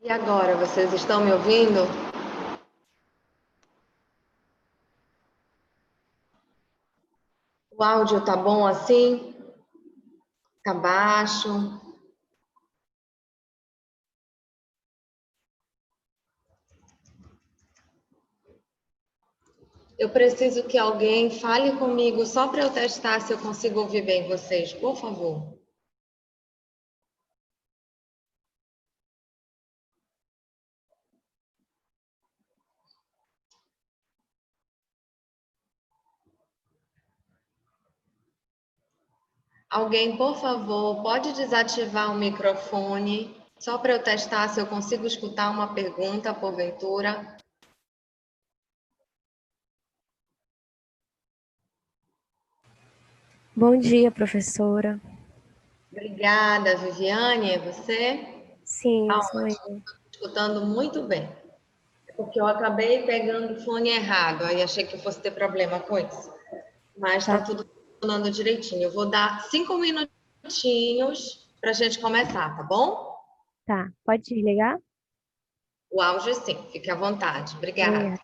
E agora, vocês estão me ouvindo? O áudio tá bom assim? Tá baixo? Eu preciso que alguém fale comigo só para eu testar se eu consigo ouvir bem vocês, por favor. Alguém, por favor, pode desativar o microfone só para eu testar se eu consigo escutar uma pergunta, porventura? Bom dia, professora. Obrigada, Viviane. É você? Sim, Tá sou ótimo, eu. escutando muito bem. É porque eu acabei pegando o fone errado, aí achei que eu fosse ter problema com isso. Mas está Tá, tudo funcionando direitinho. Eu vou dar 5 minutinhos para a gente começar, tá bom? tá. Pode desligar? O áudio, sim, fique à vontade. Obrigada. Obrigada.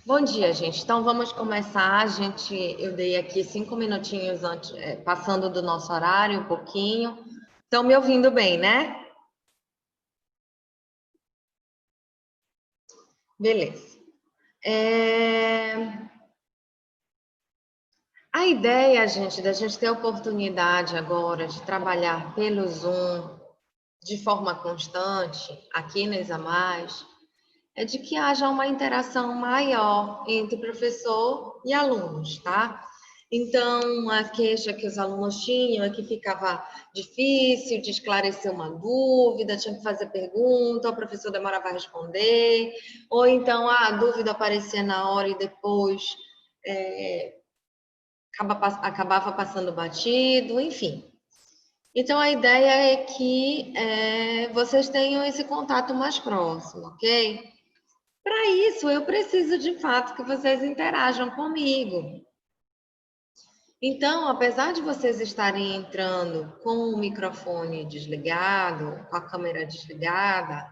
Bom dia, gente. Então vamos começar. Eu dei aqui 5 minutinhos antes, passando do nosso horário, um pouquinho. Estão me ouvindo bem, né? Beleza. A ideia, gente, da gente ter a oportunidade agora de trabalhar pelo Zoom de forma constante, aqui na Examais, é de que haja uma interação maior entre professor e alunos, tá? Então, a queixa que os alunos tinham é que ficava difícil de esclarecer uma dúvida, tinha que fazer pergunta, o professor demorava a responder, ou então a dúvida aparecia na hora e depois acabava passando batido, enfim. Então, a ideia é que vocês tenham esse contato mais próximo, ok? Para isso, eu preciso de fato que vocês interajam comigo. Então, apesar de vocês estarem entrando com o microfone desligado, com a câmera desligada,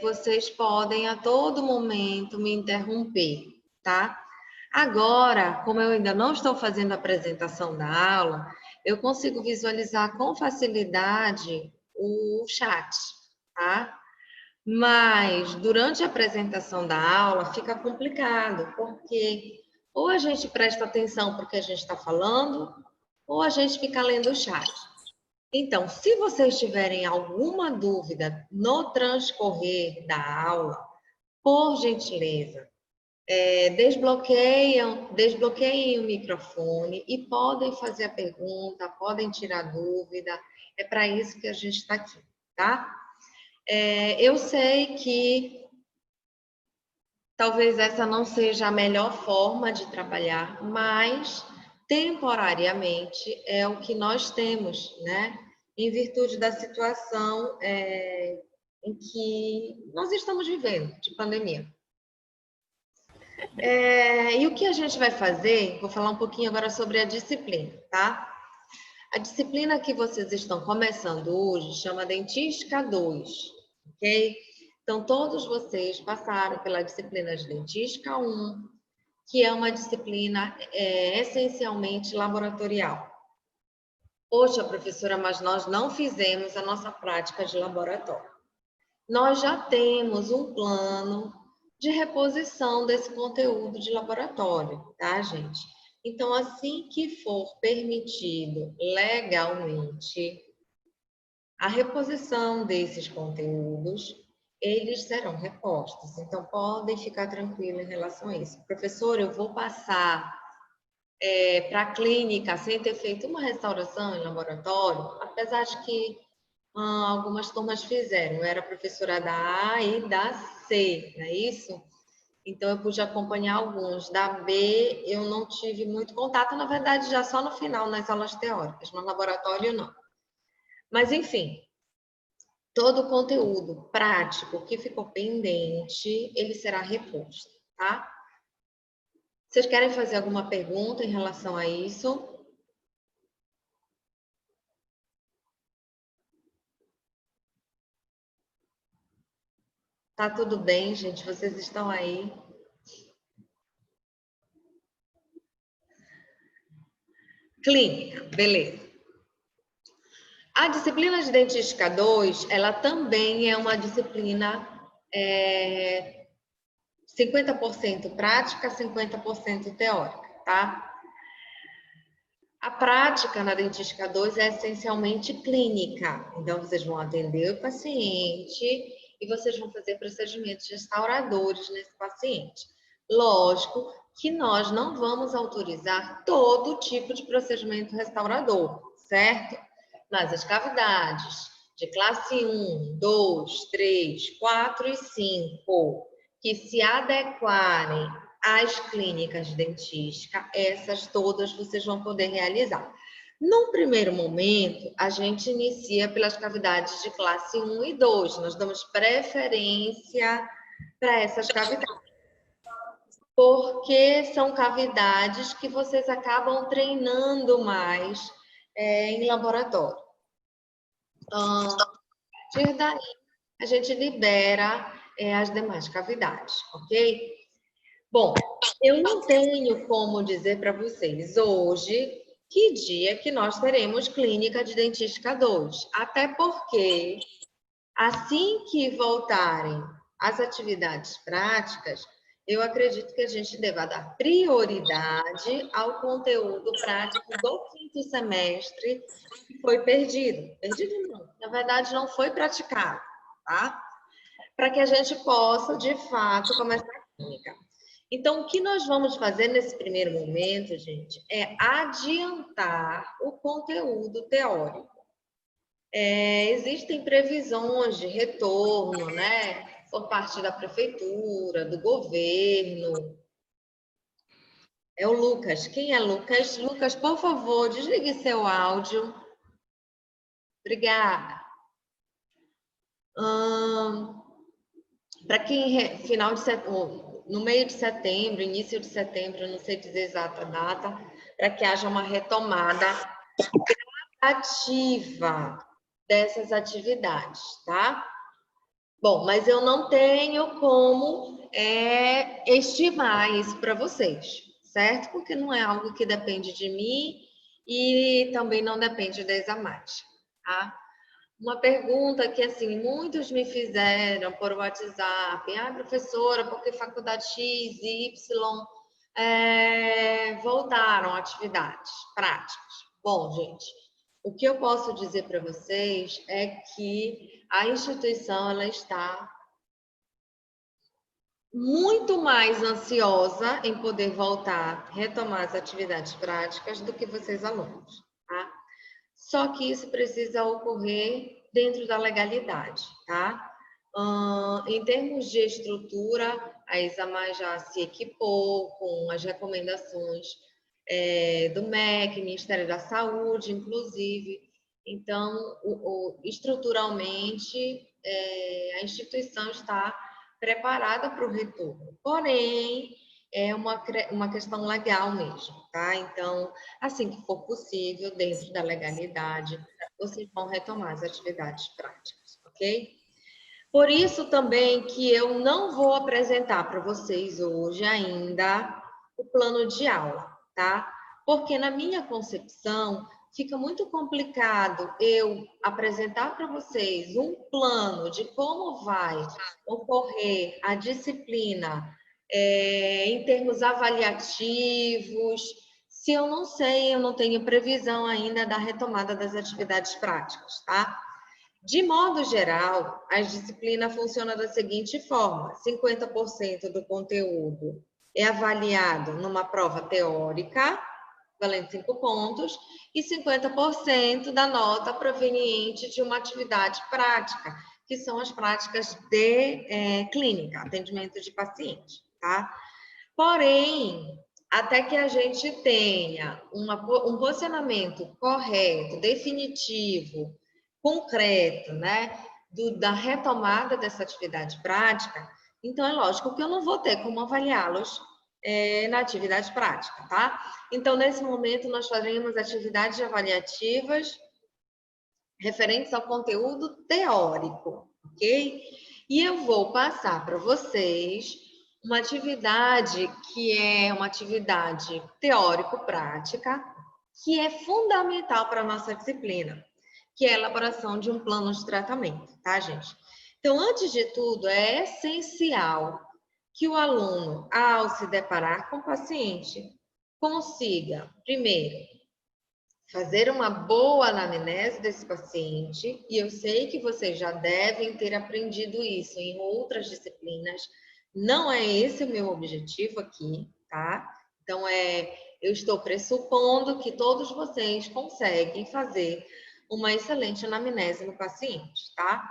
vocês podem a todo momento me interromper, tá? Agora, como eu ainda não estou fazendo a apresentação da aula, eu consigo visualizar com facilidade o chat, tá? Mas durante a apresentação da aula fica complicado, porque ou a gente presta atenção porque a gente está falando, ou a gente fica lendo o chat. Então, se vocês tiverem alguma dúvida no transcorrer da aula, por gentileza, desbloqueiem o microfone e podem fazer a pergunta, podem tirar dúvida. É para isso que a gente está aqui, tá? Eu sei que talvez essa não seja a melhor forma de trabalhar, mas temporariamente é o que nós temos, né? Em virtude da situação em que nós estamos vivendo, de pandemia. E o que a gente vai fazer? Vou falar um pouquinho agora sobre a disciplina, tá? A disciplina que vocês estão começando hoje chama Dentística 2, ok? Então, todos vocês passaram pela disciplina de Dentística 1, que é uma disciplina essencialmente laboratorial. Poxa, professora, mas nós não fizemos a nossa prática de laboratório. Nós já temos um plano de reposição desse conteúdo de laboratório, tá, gente? Então, assim que for permitido legalmente a reposição desses conteúdos, eles serão repostos. Então, podem ficar tranquilos em relação a isso. Professor, eu vou passar para a clínica sem ter feito uma restauração em laboratório, apesar de que algumas turmas fizeram. Eu era professora da A e da C, não é isso? Então, eu pude acompanhar alguns. Da B, eu não tive muito contato, na verdade, já só no final, nas aulas teóricas. No laboratório, não. Mas, enfim, todo o conteúdo prático que ficou pendente, ele será reposto, tá? Vocês querem fazer alguma pergunta em relação a isso? Tá tudo bem, gente? Vocês estão aí? Clínica, beleza. A disciplina de Dentística 2, ela também é uma disciplina 50% prática, 50% teórica, tá? A prática na Dentística 2 é essencialmente clínica. Então, vocês vão atender o paciente e vocês vão fazer procedimentos restauradores nesse paciente. Lógico que nós não vamos autorizar todo tipo de procedimento restaurador, certo? Mas as cavidades de classe 1, 2, 3, 4 e 5, que se adequarem às clínicas de dentística, essas todas vocês vão poder realizar. Num primeiro momento, a gente inicia pelas cavidades de classe 1 e 2. Nós damos preferência para essas cavidades, porque são cavidades que vocês acabam treinando mais em laboratório. A partir daí, a gente libera as demais cavidades, ok? Bom, eu não tenho como dizer para vocês hoje que dia que nós teremos clínica de dentística 2, até porque assim que voltarem as atividades práticas, eu acredito que a gente deva dar prioridade ao conteúdo prático do quinto semestre que foi perdido. Perdido não, na verdade não foi praticado, tá? Para que a gente possa, de fato, começar a clínica. Então, o que nós vamos fazer nesse primeiro momento, gente, é adiantar o conteúdo teórico. Existem previsões de retorno, né, por parte da prefeitura, do governo. É o Lucas. Quem é Lucas? Lucas, por favor, desligue seu áudio. Obrigada. Para quem final de setembro, no meio de setembro, início de setembro, não sei dizer a exata data, para que haja uma retomada ativa dessas atividades, tá? Bom, mas eu não tenho como estimar isso para vocês, certo? Porque não é algo que depende de mim e também não depende da Examate, tá? Uma pergunta que, assim, muitos me fizeram por WhatsApp. Ah, professora, porque faculdade X e Y voltaram a atividades práticas? Bom, gente, o que eu posso dizer para vocês é que a instituição ela está muito mais ansiosa em poder voltar, retomar as atividades práticas do que vocês alunos, tá? Só que isso precisa ocorrer dentro da legalidade, tá? Em termos de estrutura, a Isamar já se equipou com as recomendações do MEC, Ministério da Saúde, inclusive. Então, estruturalmente, a instituição está preparada para o retorno. Porém, é uma questão legal mesmo, tá? Então, assim que for possível, dentro da legalidade, vocês vão retomar as atividades práticas, ok? Por isso também que eu não vou apresentar para vocês hoje ainda o plano de aula, tá? Porque na minha concepção fica muito complicado eu apresentar para vocês um plano de como vai ocorrer a disciplina em termos avaliativos, se eu não sei, eu não tenho previsão ainda da retomada das atividades práticas, tá? De modo geral, a disciplina funciona da seguinte forma: 50% do conteúdo é avaliado numa prova teórica, valendo 5 pontos, e 50% da nota proveniente de uma atividade prática, que são as práticas de clínica, atendimento de paciente, tá? Porém, até que a gente tenha um posicionamento correto, definitivo, concreto, né, da retomada dessa atividade prática, então é lógico que eu não vou ter como avaliá-los na atividade prática, tá? Então, nesse momento, nós faremos atividades avaliativas referentes ao conteúdo teórico, ok? E eu vou passar para vocês uma atividade que é uma atividade teórico-prática, que é fundamental para a nossa disciplina, que é a elaboração de um plano de tratamento, tá, gente? Então, antes de tudo, é essencial que o aluno, ao se deparar com o paciente, consiga, primeiro, fazer uma boa anamnese desse paciente, e eu sei que vocês já devem ter aprendido isso em outras disciplinas, não é esse o meu objetivo aqui, tá? Então, eu estou pressupondo que todos vocês conseguem fazer uma excelente anamnese no paciente, tá?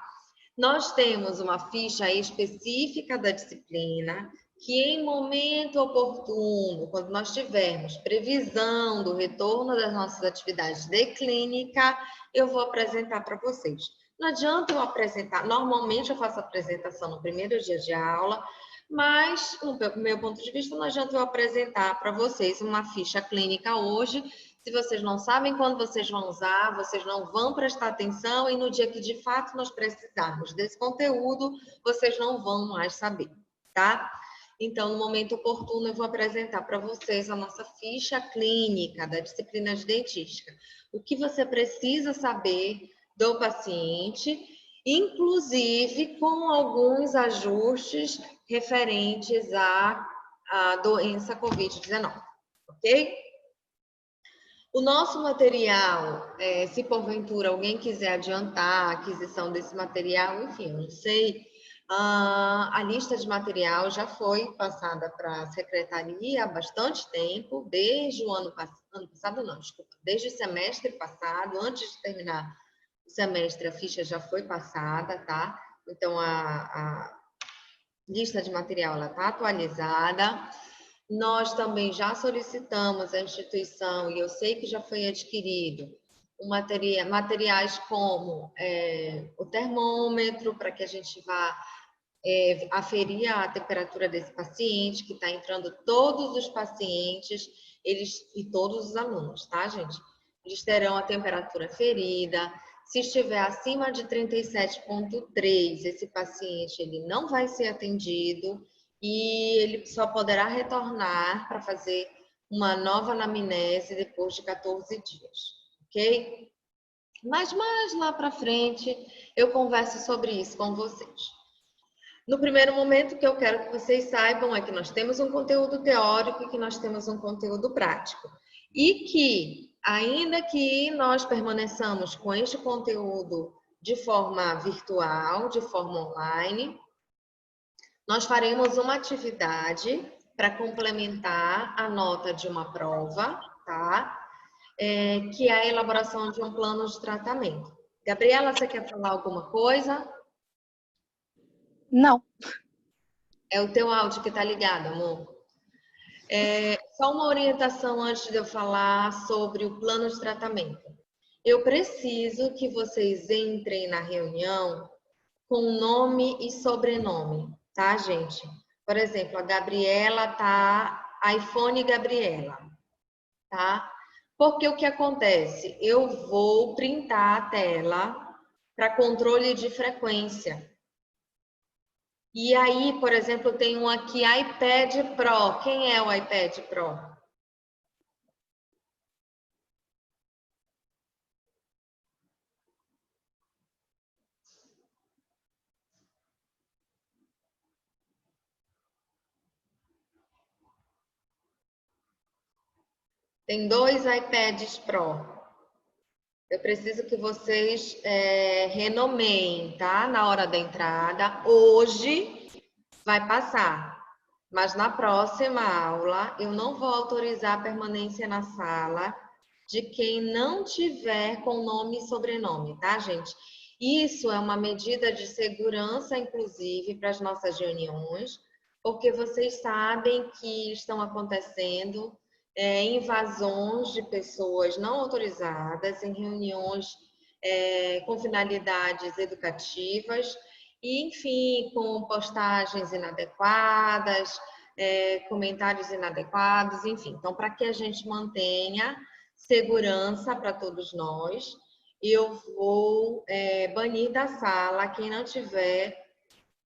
Nós temos uma ficha específica da disciplina, que em momento oportuno, quando nós tivermos previsão do retorno das nossas atividades de clínica, eu vou apresentar para vocês. Não adianta eu apresentar, normalmente eu faço a apresentação no primeiro dia de aula, mas, no meu ponto de vista, não adianta eu apresentar para vocês uma ficha clínica hoje, se vocês não sabem quando vocês vão usar, vocês não vão prestar atenção e no dia que de fato nós precisarmos desse conteúdo, vocês não vão mais saber, tá? Então, no momento oportuno, eu vou apresentar para vocês a nossa ficha clínica da disciplina de dentística. O que você precisa saber do paciente, inclusive com alguns ajustes referentes à doença Covid-19, ok? O nosso material, se porventura alguém quiser adiantar a aquisição desse material, enfim, eu não sei, a lista de material já foi passada para a secretaria há bastante tempo, desde o ano passado, não, desculpa, desde o semestre passado, antes de terminar o semestre, a ficha já foi passada, tá? Então, a lista de material está atualizada. Nós também já solicitamos à instituição, e eu sei que já foi adquirido, materiais como o termômetro, para que a gente vá aferir a temperatura desse paciente, que está entrando todos os pacientes, e todos os alunos, tá, gente? Eles terão a temperatura aferida. Se estiver acima de 37,3, esse paciente ele não vai ser atendido e ele só poderá retornar para fazer uma nova anamnese depois de 14 dias, ok? Mas mais lá para frente eu converso sobre isso com vocês. No primeiro momento, o que eu quero que vocês saibam é que nós temos um conteúdo teórico e que nós temos um conteúdo prático. E que, ainda que nós permaneçamos com este conteúdo de forma virtual, de forma online, nós faremos uma atividade para complementar a nota de uma prova, tá? Que é a elaboração de um plano de tratamento. Gabriela, você quer falar alguma coisa? Não. É o teu áudio que tá ligado, amor. Só uma orientação antes de eu falar sobre o plano de tratamento. Eu preciso que vocês entrem na reunião com nome e sobrenome, tá, gente? Por exemplo, a Gabriela tá iPhone Gabriela, tá? Porque o que acontece? Eu vou printar a tela para controle de frequência. E aí, por exemplo, tem um aqui, iPad Pro. Quem é o iPad Pro? Tem 2 iPads Pro. Eu preciso que vocês renomeiem, tá? Na hora da entrada. Hoje vai passar. Mas na próxima aula, eu não vou autorizar a permanência na sala de quem não tiver com nome e sobrenome, tá, gente? Isso é uma medida de segurança, inclusive, para as nossas reuniões, porque vocês sabem que estão acontecendo invasões de pessoas não autorizadas em reuniões com finalidades educativas, e, enfim, com postagens inadequadas, comentários inadequados, enfim. Então, para que a gente mantenha segurança para todos nós, eu vou banir da sala quem não tiver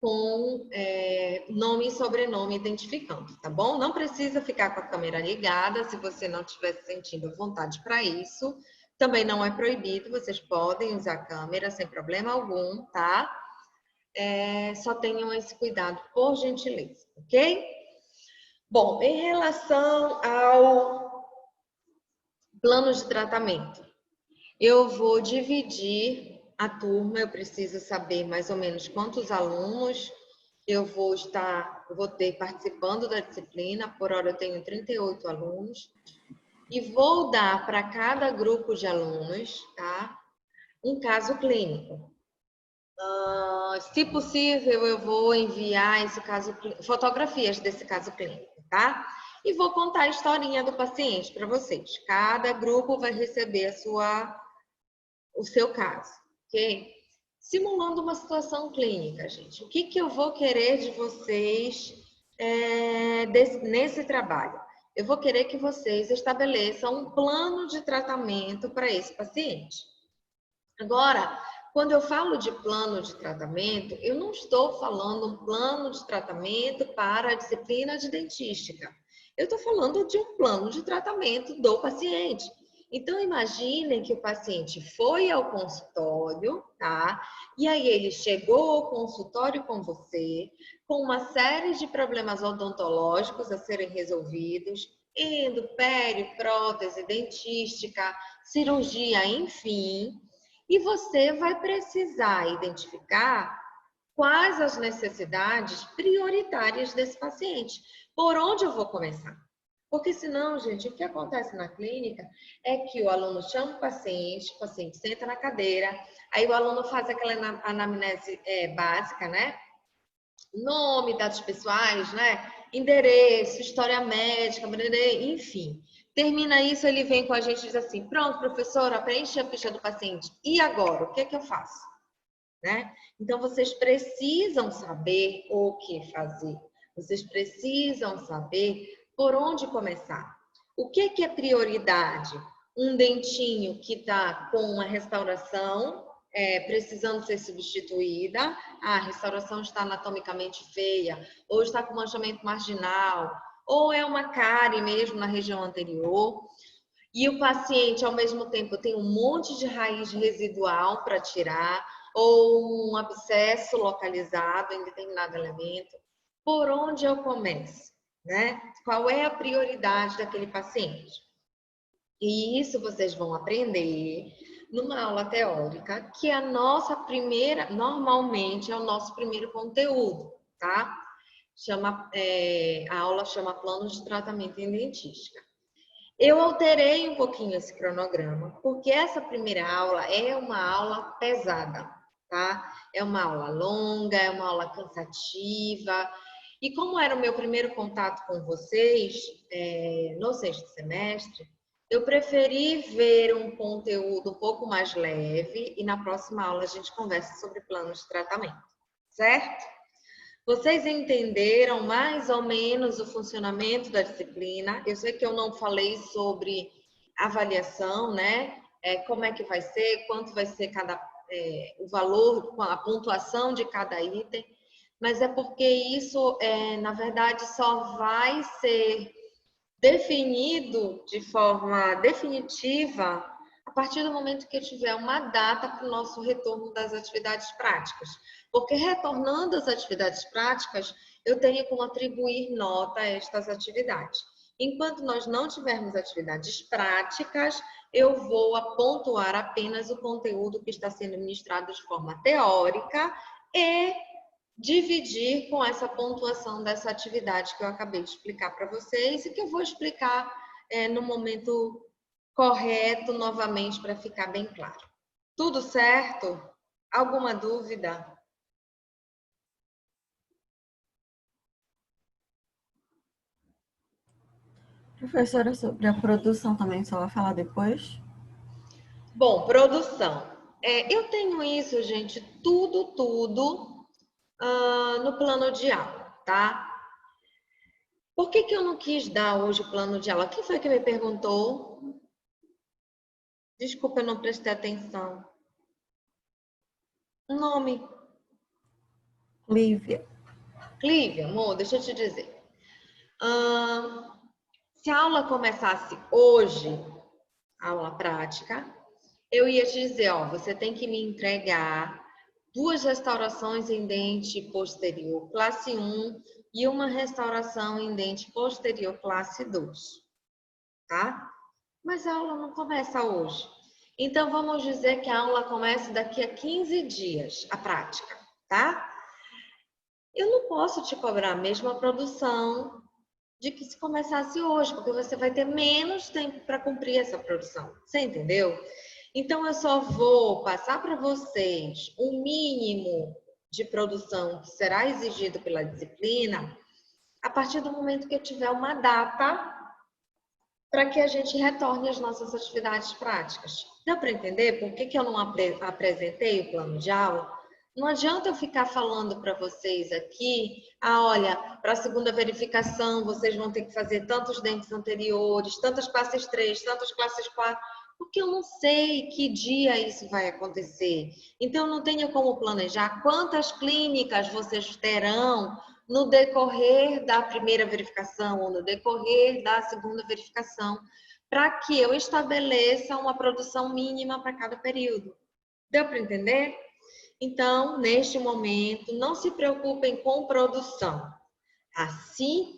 com nome e sobrenome identificando, tá bom? Não precisa ficar com a câmera ligada se você não estiver sentindo vontade para isso. Também não é proibido, vocês podem usar a câmera sem problema algum, tá? Só tenham esse cuidado, por gentileza, ok? Bom, em relação ao plano de tratamento, eu vou dividir a turma, eu preciso saber mais ou menos quantos alunos eu vou ter participando da disciplina. Por hora eu tenho 38 alunos. E vou dar para cada grupo de alunos, tá? Um caso clínico. Se possível, eu vou enviar fotografias desse caso clínico, tá? E vou contar a historinha do paciente para vocês. Cada grupo vai receber o seu caso, ok? Simulando uma situação clínica, gente. O que eu vou querer de vocês nesse trabalho? Eu vou querer que vocês estabeleçam um plano de tratamento para esse paciente. Agora, quando eu falo de plano de tratamento, eu não estou falando um plano de tratamento para a disciplina de dentística. Eu estou falando de um plano de tratamento do paciente. Então, imaginem que o paciente foi ao consultório, tá? E aí ele chegou ao consultório com você, com uma série de problemas odontológicos a serem resolvidos, endo, pério, prótese, dentística, cirurgia, enfim. E você vai precisar identificar quais as necessidades prioritárias desse paciente. Por onde eu vou começar? Porque senão, gente, o que acontece na clínica é que o aluno chama o paciente senta na cadeira, aí o aluno faz aquela anamnese básica, né? Nome, dados pessoais, né? Endereço, história médica, enfim. Termina isso, ele vem com a gente e diz assim: pronto, professora, preenche a ficha do paciente. E agora, o que é que eu faço? Né? Então, vocês precisam saber o que fazer. Vocês precisam saber por onde começar. O que é prioridade? Um dentinho que está com uma restauração, precisando ser substituída. A restauração está anatomicamente feia, ou está com manchamento marginal, ou é uma cárie mesmo na região anterior. E o paciente, ao mesmo tempo, tem um monte de raiz residual para tirar, ou um abscesso localizado em determinado elemento. Por onde eu começo? Né? Qual é a prioridade daquele paciente? E isso vocês vão aprender numa aula teórica, que é a nossa primeira, normalmente é o nosso primeiro conteúdo, tá? A aula chama Planos de Tratamento em Dentística. Eu alterei um pouquinho esse cronograma, porque essa primeira aula é uma aula pesada, tá? É uma aula longa, é uma aula cansativa. E como era o meu primeiro contato com vocês, no sexto semestre, eu preferi ver um conteúdo um pouco mais leve e na próxima aula a gente conversa sobre planos de tratamento, certo? Vocês entenderam mais ou menos o funcionamento da disciplina? Eu sei que eu não falei sobre avaliação, né? Como é que vai ser, quanto vai ser o valor, a pontuação de cada item, mas é porque isso, na verdade, só vai ser definido de forma definitiva a partir do momento que eu tiver uma data para o nosso retorno das atividades práticas. Porque retornando às atividades práticas, eu tenho como atribuir nota a estas atividades. Enquanto nós não tivermos atividades práticas, eu vou pontuar apenas o conteúdo que está sendo ministrado de forma teórica e dividir com essa pontuação dessa atividade que eu acabei de explicar para vocês e que eu vou explicar no momento correto novamente para ficar bem claro. Tudo certo? Alguma dúvida? Professora, sobre a produção também, só vai falar depois? Bom, produção. Eu tenho isso, gente, tudo no plano de aula, tá? Por que eu não quis dar hoje o plano de aula? Quem foi que me perguntou? Desculpa, eu não prestei atenção. Nome? Lívia. Clívia, amor, deixa eu te dizer. Se a aula começasse hoje, a aula prática, eu ia te dizer, ó, você tem que me entregar 2 restaurações em dente posterior classe 1 e uma restauração em dente posterior classe 2, tá? Mas a aula não começa hoje. Então, vamos dizer que a aula começa daqui a 15 dias, a prática, tá? Eu não posso te cobrar a mesma produção de que se começasse hoje, porque você vai ter menos tempo para cumprir essa produção. Você entendeu? Então, eu só vou passar para vocês o mínimo de produção que será exigido pela disciplina a partir do momento que eu tiver uma data para que a gente retorne às nossas atividades práticas. Deu para entender por que eu não apresentei o plano de aula? Não adianta eu ficar falando para vocês aqui, olha, para a segunda verificação vocês vão ter que fazer tantos dentes anteriores, tantas classes 3, tantas classes 4, Porque eu não sei que dia isso vai acontecer. Então, não tenho como planejar quantas clínicas vocês terão no decorrer da primeira verificação ou no decorrer da segunda verificação, para que eu estabeleça uma produção mínima para cada período. Deu para entender? Então, neste momento, não se preocupem com produção. Assim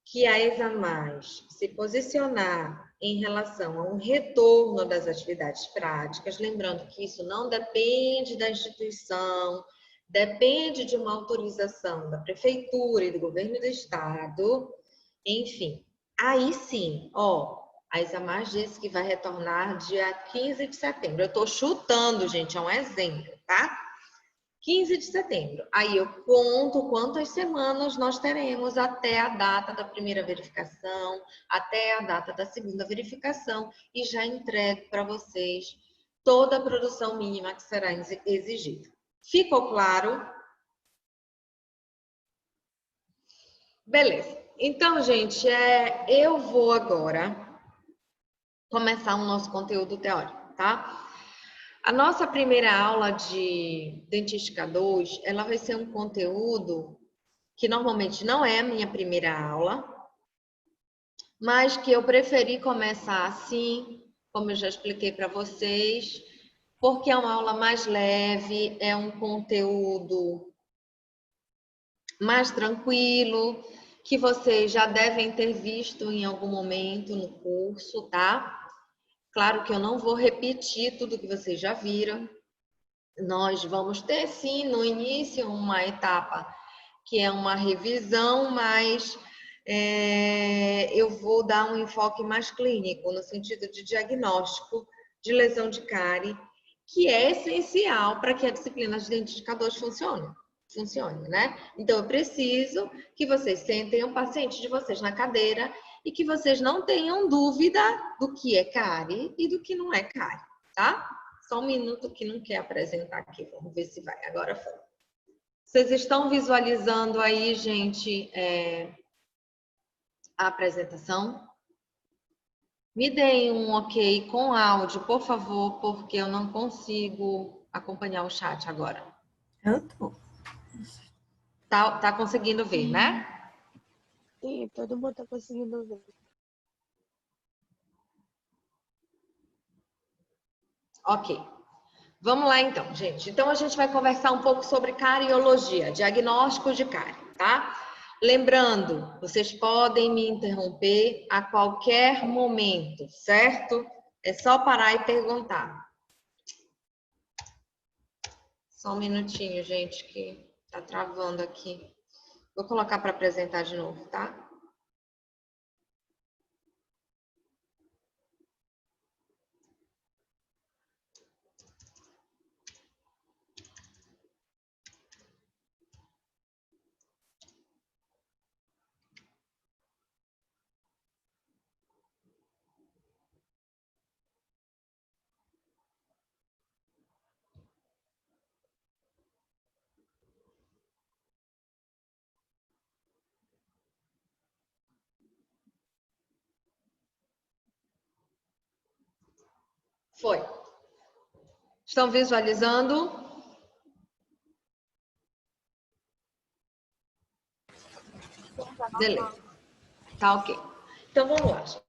que a ESA+ se posicionar em relação a um retorno das atividades práticas, lembrando que isso não depende da instituição, depende de uma autorização da prefeitura e do governo do estado, enfim. Aí sim, a ESA+ disse que vai retornar dia 15 de setembro. Eu estou chutando, gente, é um exemplo, tá? 15 de setembro. Aí eu conto quantas semanas nós teremos até a data da primeira verificação, até a data da segunda verificação e já entrego para vocês toda a produção mínima que será exigida. Ficou claro? Beleza. Então, gente, eu vou agora começar o nosso conteúdo teórico, tá? A nossa primeira aula de Dentística 2, ela vai ser um conteúdo que normalmente não é a minha primeira aula, mas que eu preferi começar assim, como eu já expliquei para vocês, porque é uma aula mais leve, é um conteúdo mais tranquilo, que vocês já devem ter visto em algum momento no curso, tá? Claro que eu não vou repetir tudo que vocês já viram. Nós vamos ter, sim, no início, uma etapa que é uma revisão, mas eu vou dar um enfoque mais clínico, no sentido de diagnóstico de lesão de cárie, que é essencial para que a disciplina de dentística 2 funcione, né? Então, eu preciso que vocês sentem o paciente de vocês na cadeira e que vocês não tenham dúvida do que é cárie e do que não é cárie, tá? Só um minuto que não quer apresentar aqui, vamos ver se vai. Agora foi. Vocês estão visualizando aí, gente, a apresentação? Me deem um ok com áudio, por favor, porque eu não consigo acompanhar o chat agora. Eu tô. Tá conseguindo ver, né? Sim, todo mundo tá conseguindo ver. Ok. Vamos lá então, gente. Então a gente vai conversar um pouco sobre cariologia, diagnóstico de cárie, tá? Lembrando, vocês podem me interromper a qualquer momento, certo? É só parar e perguntar. Só um minutinho, gente, que tá travando aqui. Vou colocar para apresentar de novo, tá? Foi. Estão visualizando? Beleza. Tá ok. Então vamos lá, gente.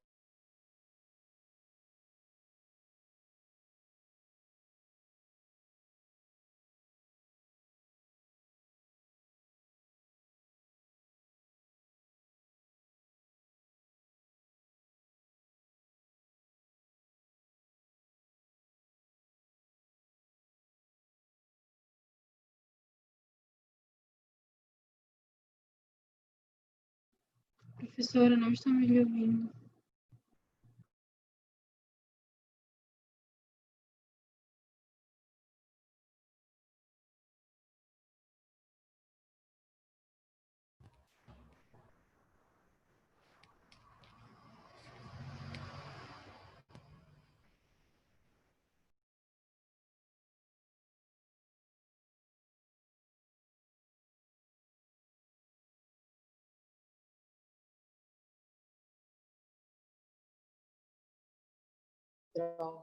Professora, não estamos lhe ouvindo. Droga.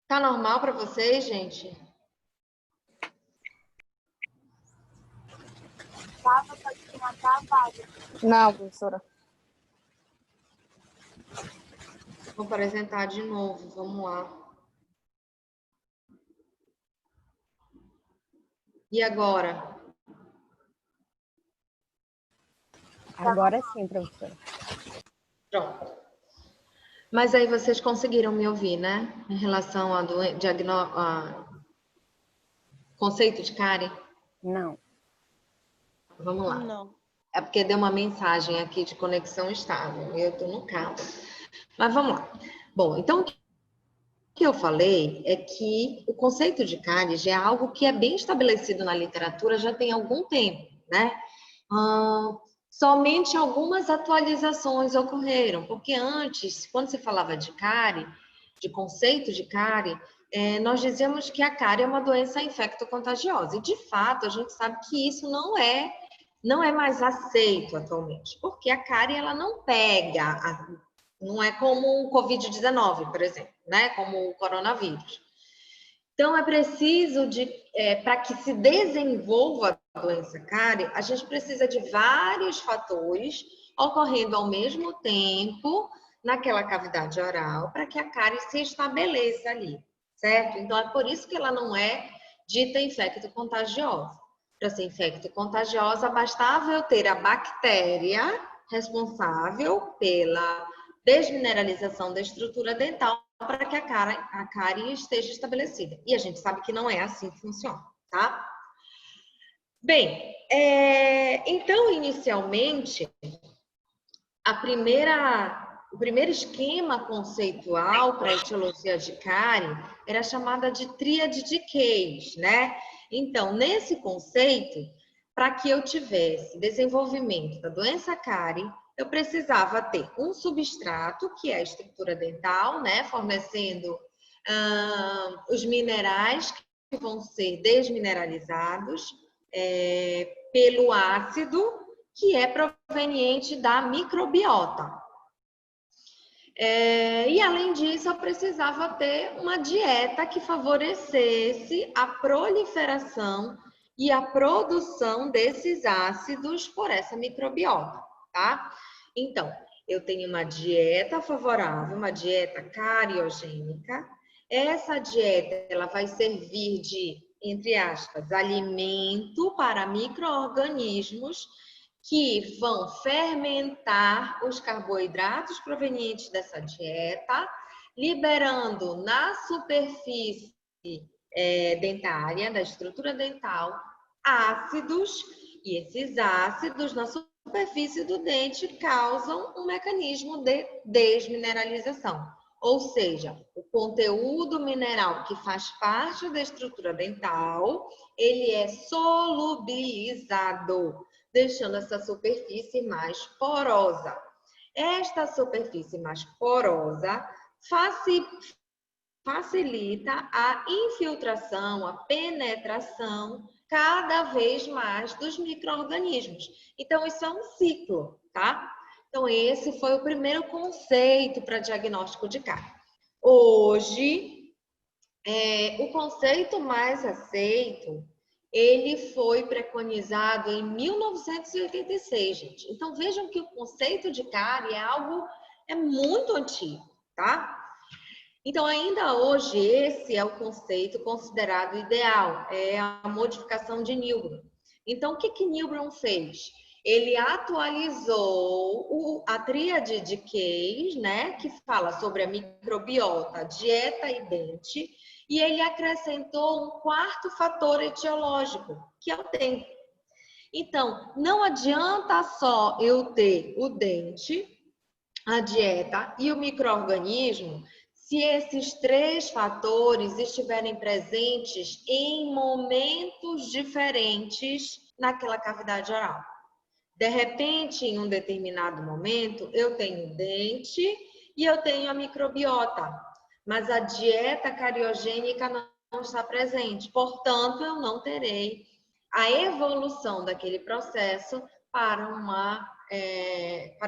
Tá normal para vocês, gente? Não, professora. Vou apresentar de novo, vamos lá. E agora? Agora sim, professora. Pronto. Mas aí vocês conseguiram me ouvir, né? Em relação ao conceito de cárie? Não. Vamos lá. Não. É porque deu uma mensagem aqui de conexão estável. Eu estou no carro. Mas vamos lá. Bom, então o que eu falei é que o conceito de cárie já é algo que é bem estabelecido na literatura já tem algum tempo, né? Somente algumas atualizações ocorreram, porque antes, quando se falava de cárie, de conceito de cárie, nós dizíamos que a cárie é uma doença infecto-contagiosa. E, de fato, a gente sabe que isso não é mais aceito atualmente, porque a cárie ela não pega, não é como o Covid-19, por exemplo, né? Como o coronavírus. Então, é preciso para que se desenvolva a doença cárie, a gente precisa de vários fatores ocorrendo ao mesmo tempo naquela cavidade oral para que a cárie se estabeleça ali, certo? Então, é por isso que ela não é dita infecto-contagiosa. Para ser infecto-contagiosa, bastava eu ter a bactéria responsável pela desmineralização da estrutura dental para que a cárie esteja estabelecida. E a gente sabe que não é assim que funciona, tá? Bem, então, inicialmente, o primeiro esquema conceitual para a etiologia de cárie era chamada de tríade de Case, né? Então, nesse conceito, para que eu tivesse desenvolvimento da doença cárie, eu precisava ter um substrato, que é a estrutura dental, né? Fornecendo os minerais que vão ser desmineralizados pelo ácido, que é proveniente da microbiota. E, além disso, eu precisava ter uma dieta que favorecesse a proliferação e a produção desses ácidos por essa microbiota, tá? Então, eu tenho uma dieta favorável, uma dieta cariogênica. Essa dieta, ela vai servir de, entre aspas, alimento para micro-organismos que vão fermentar os carboidratos provenientes dessa dieta, liberando na superfície dentária, da estrutura dental, ácidos, e esses ácidos na superfície do dente causam um mecanismo de desmineralização. Ou seja, o conteúdo mineral que faz parte da estrutura dental, ele é solubilizado, deixando essa superfície mais porosa. Esta superfície mais porosa facilita a infiltração, a penetração cada vez mais dos micro-organismos. Então, isso é um ciclo, tá? Então, esse foi o primeiro conceito para diagnóstico de cárie. Hoje, o conceito mais aceito, ele foi preconizado em 1986, gente. Então, vejam que o conceito de cárie é muito antigo, tá? Então, ainda hoje, esse é o conceito considerado ideal, é a modificação de Newbron. Então, o que Newbron fez? Ele atualizou a tríade de Case, né, que fala sobre a microbiota, dieta e dente, e ele acrescentou um quarto fator etiológico, que é o tempo. Então, não adianta só eu ter o dente, a dieta e o micro-organismo se esses três fatores estiverem presentes em momentos diferentes naquela cavidade oral. De repente, em um determinado momento, eu tenho o dente e eu tenho a microbiota, mas a dieta cariogênica não está presente. Portanto, eu não terei a evolução daquele processo para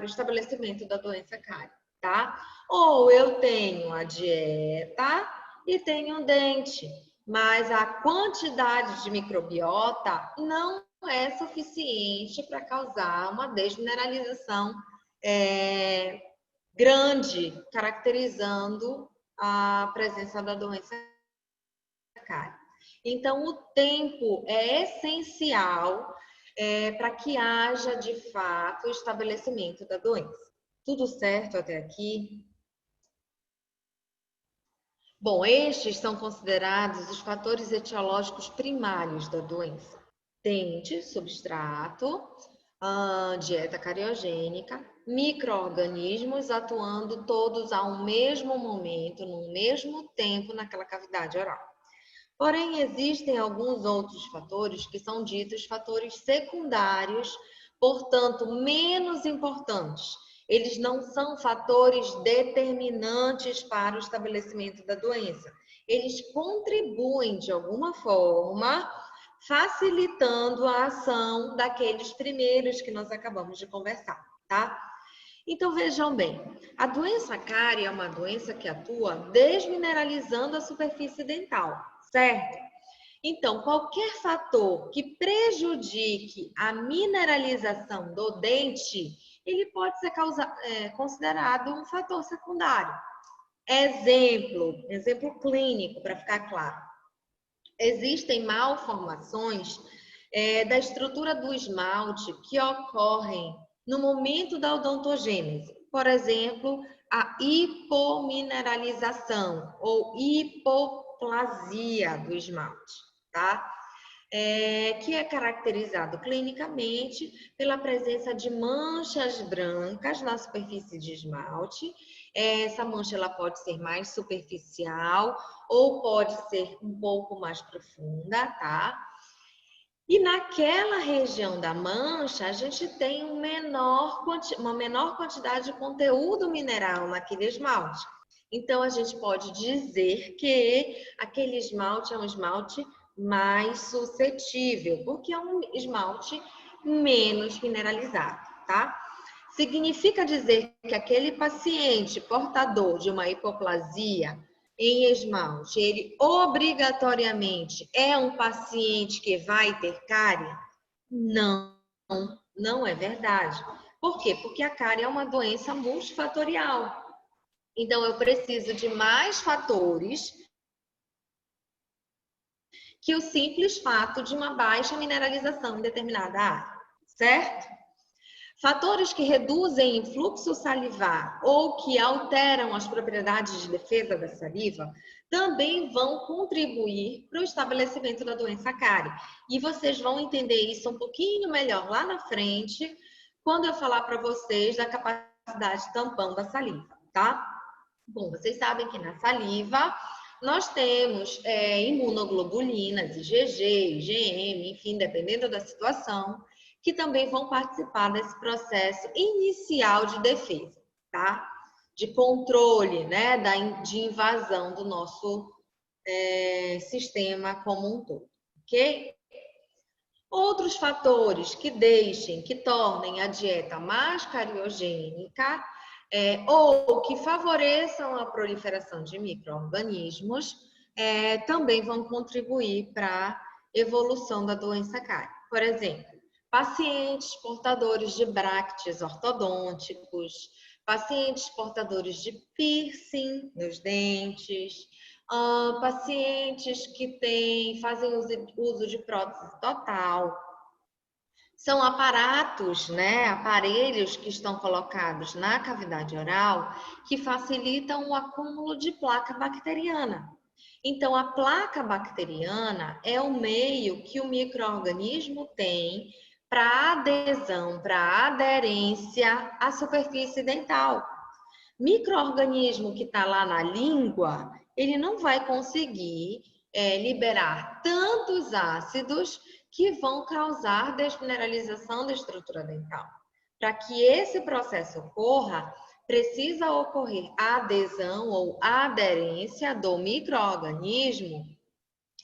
o estabelecimento da doença cárie, tá? Ou eu tenho a dieta e tenho um dente, mas a quantidade de microbiota não é suficiente para causar uma desmineralização grande, caracterizando a presença da doença cárie. Então, o tempo é essencial para que haja, de fato, o estabelecimento da doença. Tudo certo até aqui? Bom, estes são considerados os fatores etiológicos primários da doença. Dente, substrato, dieta cariogênica, micro-organismos atuando todos ao mesmo momento, no mesmo tempo naquela cavidade oral. Porém, existem alguns outros fatores que são ditos fatores secundários, portanto, menos importantes. Eles não são fatores determinantes para o estabelecimento da doença. Eles contribuem, de alguma forma, facilitando a ação daqueles primeiros que nós acabamos de conversar, tá? Então, vejam bem, a doença cárie é uma doença que atua desmineralizando a superfície dental, certo? Então, qualquer fator que prejudique a mineralização do dente, ele pode ser considerado um fator secundário. Exemplo clínico, para ficar claro. Existem malformações da estrutura do esmalte que ocorrem no momento da odontogênese. Por exemplo, a hipomineralização ou hipoplasia do esmalte, tá? Que é caracterizado clinicamente pela presença de manchas brancas na superfície de esmalte. Essa mancha ela pode ser mais superficial ou pode ser um pouco mais profunda, tá? E naquela região da mancha, a gente tem uma menor quantidade de conteúdo mineral naquele esmalte. Então, a gente pode dizer que aquele esmalte é um esmalte mais suscetível, porque é um esmalte menos mineralizado, tá? Significa dizer que aquele paciente portador de uma hipoplasia em esmalte, ele obrigatoriamente é um paciente que vai ter cárie? Não, não é verdade. Por quê? Porque a cárie é uma doença multifatorial. Então, eu preciso de mais fatores que o simples fato de uma baixa mineralização em determinada área, certo? Fatores que reduzem o fluxo salivar ou que alteram as propriedades de defesa da saliva também vão contribuir para o estabelecimento da doença cárie. E vocês vão entender isso um pouquinho melhor lá na frente, quando eu falar para vocês da capacidade tampão da saliva, tá? Bom, vocês sabem que na saliva nós temos imunoglobulinas, IgG, IgM, enfim, dependendo da situação, que também vão participar desse processo inicial de defesa, tá? De controle, né, de invasão do nosso sistema como um todo, ok? Outros fatores que tornem a dieta mais cariogênica ou que favoreçam a proliferação de micro-organismos também vão contribuir para a evolução da doença cárie. Por exemplo, pacientes portadores de bractes ortodônticos, pacientes portadores de piercing nos dentes, pacientes que fazem uso de prótese total. São aparatos, né, aparelhos que estão colocados na cavidade oral que facilitam o acúmulo de placa bacteriana. Então, a placa bacteriana é o meio que o micro-organismo tem para adesão, para aderência à superfície dental. Micro-organismo que está lá na língua, ele não vai conseguir liberar tantos ácidos que vão causar desmineralização da estrutura dental. Para que esse processo ocorra, precisa ocorrer a adesão ou aderência do micro-organismo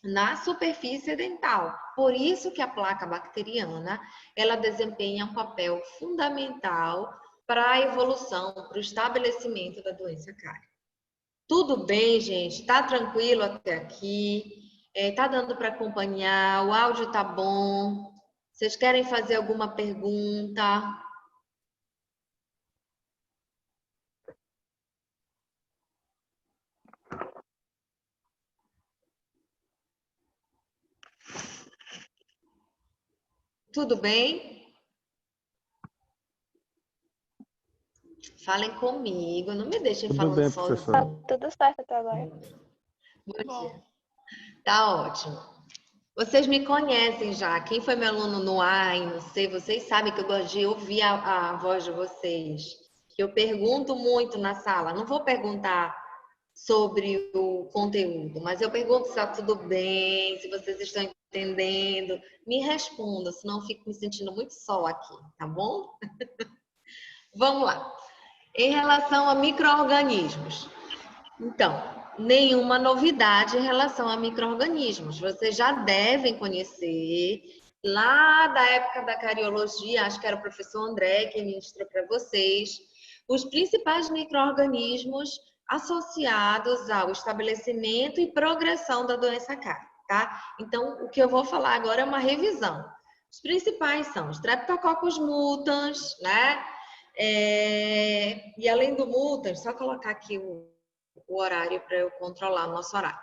na superfície dental. Por isso que a placa bacteriana, ela desempenha um papel fundamental para a evolução, para o estabelecimento da doença cárie. Tudo bem, gente? Tá tranquilo até aqui? Tá dando para acompanhar? O áudio tá bom? Vocês querem fazer alguma pergunta? Tudo bem? Falem comigo, não me deixem Tudo falando bem, sozinho. professora. Tudo certo até agora. Bom dia. Tá ótimo. Vocês me conhecem já. Quem foi meu aluno no A e no C, vocês sabem que eu gosto de ouvir a voz de vocês. Que eu pergunto muito na sala. Não vou perguntar sobre o conteúdo, mas eu pergunto se está tudo bem, se vocês estão entendendo. Me respondam, senão eu fico me sentindo muito só aqui, tá bom? Vamos lá. Em relação a micro-organismos. Então, nenhuma novidade em relação a micro-organismos. Vocês já devem conhecer, lá da época da cariologia, acho que era o professor André que ministrou para vocês, os principais micro-organismos associados ao estabelecimento e progressão da doença cárie, tá? Então, o que eu vou falar agora é uma revisão. Os principais são Streptococcus mutans, né? E além do mutans, só colocar aqui o horário para eu controlar o nosso horário.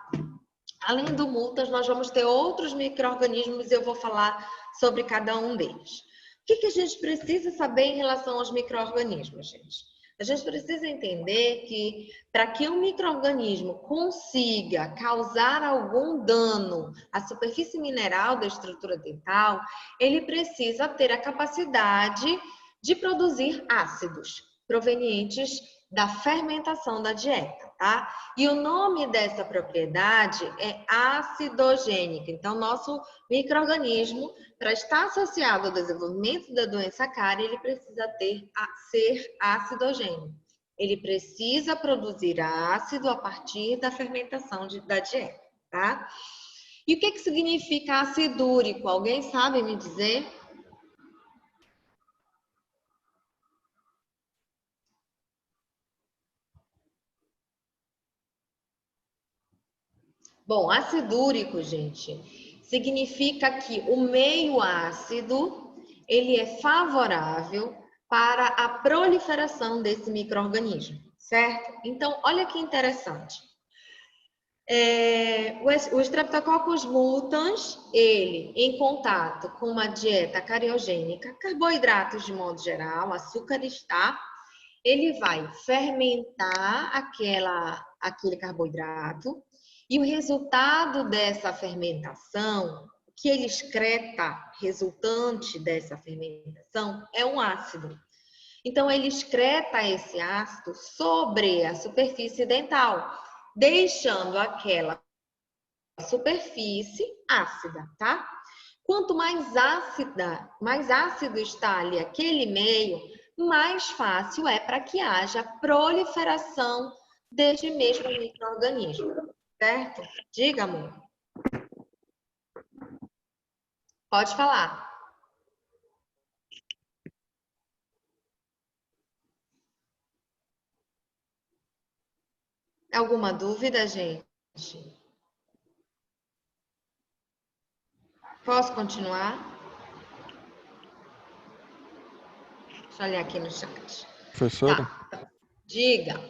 Além do mutans, nós vamos ter outros micro-organismos e eu vou falar sobre cada um deles. O que a gente precisa saber em relação aos micro-organismos, gente? A gente precisa entender que para que um micro-organismo consiga causar algum dano à superfície mineral da estrutura dental, ele precisa ter a capacidade de produzir ácidos provenientes da fermentação da dieta, tá? E o nome dessa propriedade é acidogênica. Então, nosso micro-organismo, para estar associado ao desenvolvimento da doença cárie, ele precisa ser acidogênico. Ele precisa produzir ácido a partir da fermentação da dieta, tá? E o que significa acidúrico? Alguém sabe me dizer? Bom, acidúrico, gente, significa que o meio ácido, ele é favorável para a proliferação desse micro-organismo, certo? Então, olha que interessante. O Streptococcus mutans, ele, em contato com uma dieta cariogênica, carboidratos de modo geral, açúcares, tá? Ele vai fermentar aquele carboidrato, e o resultado dessa fermentação, que ele excreta, resultante dessa fermentação, é um ácido. Então, ele excreta esse ácido sobre a superfície dental, deixando aquela superfície ácida, tá? Quanto mais ácido está ali aquele meio, mais fácil é para que haja proliferação deste mesmo micro-organismo. Certo? Diga, amor. Pode falar. Alguma dúvida, gente? Posso continuar? Deixa eu olhar aqui no chat. Professora, Tá. Diga.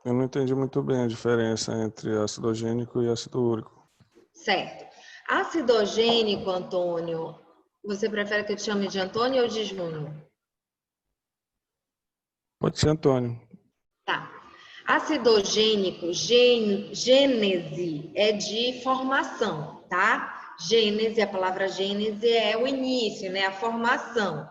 eu não entendi muito bem a diferença entre acidogênico e ácido úrico. Certo. Acidogênico, Antônio, você prefere que eu te chame de Antônio ou de Júnior? Pode ser Antônio. Tá. Acidogênico, gênese é de formação, tá? Gênese, a palavra gênese é o início, né? A formação.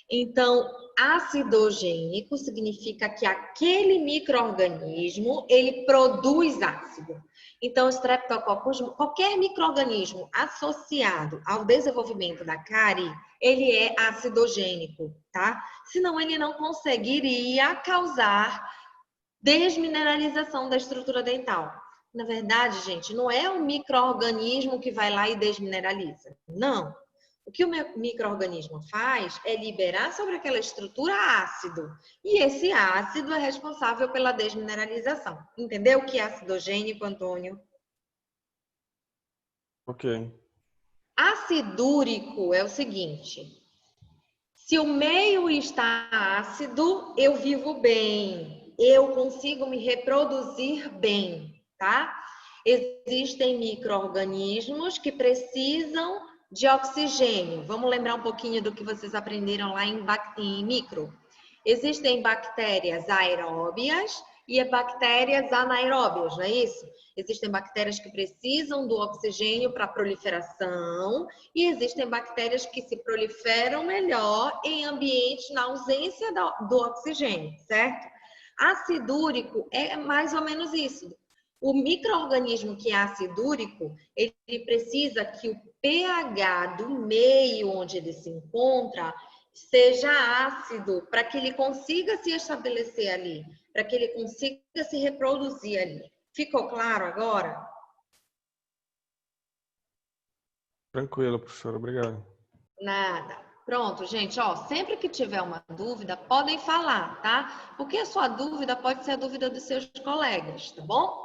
Então, acidogênico significa que aquele micro-organismo, ele produz ácido. Então, Streptococcus, qualquer micro-organismo associado ao desenvolvimento da cárie, ele é acidogênico, tá? Senão ele não conseguiria causar desmineralização da estrutura dental. Na verdade, gente, não é o micro-organismo que vai lá e desmineraliza. Não. O que o micro-organismo faz é liberar sobre aquela estrutura ácido. E esse ácido é responsável pela desmineralização. Entendeu o que é acidogênico, Antônio? Ok. Acidúrico é o seguinte: se o meio está ácido, eu vivo bem, eu consigo me reproduzir bem, tá? Existem micro-organismos que precisam de oxigênio. Vamos lembrar um pouquinho do que vocês aprenderam lá em micro. Existem bactérias aeróbias e bactérias anaeróbias, não é isso? Existem bactérias que precisam do oxigênio para proliferação e existem bactérias que se proliferam melhor em ambientes na ausência do oxigênio, certo? Acidúrico é mais ou menos isso. O micro-organismo que é acidúrico, ele precisa que o pH do meio onde ele se encontra seja ácido para que ele consiga se estabelecer ali, para que ele consiga se reproduzir ali. Ficou claro agora? Tranquilo, professor. Obrigado. Nada. Pronto, gente, ó, sempre que tiver uma dúvida, podem falar, tá? Porque a sua dúvida pode ser a dúvida dos seus colegas, tá bom?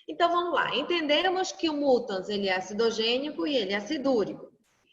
Então, vamos lá. Entendemos que o mutans, ele é acidogênico e ele é acidúrico.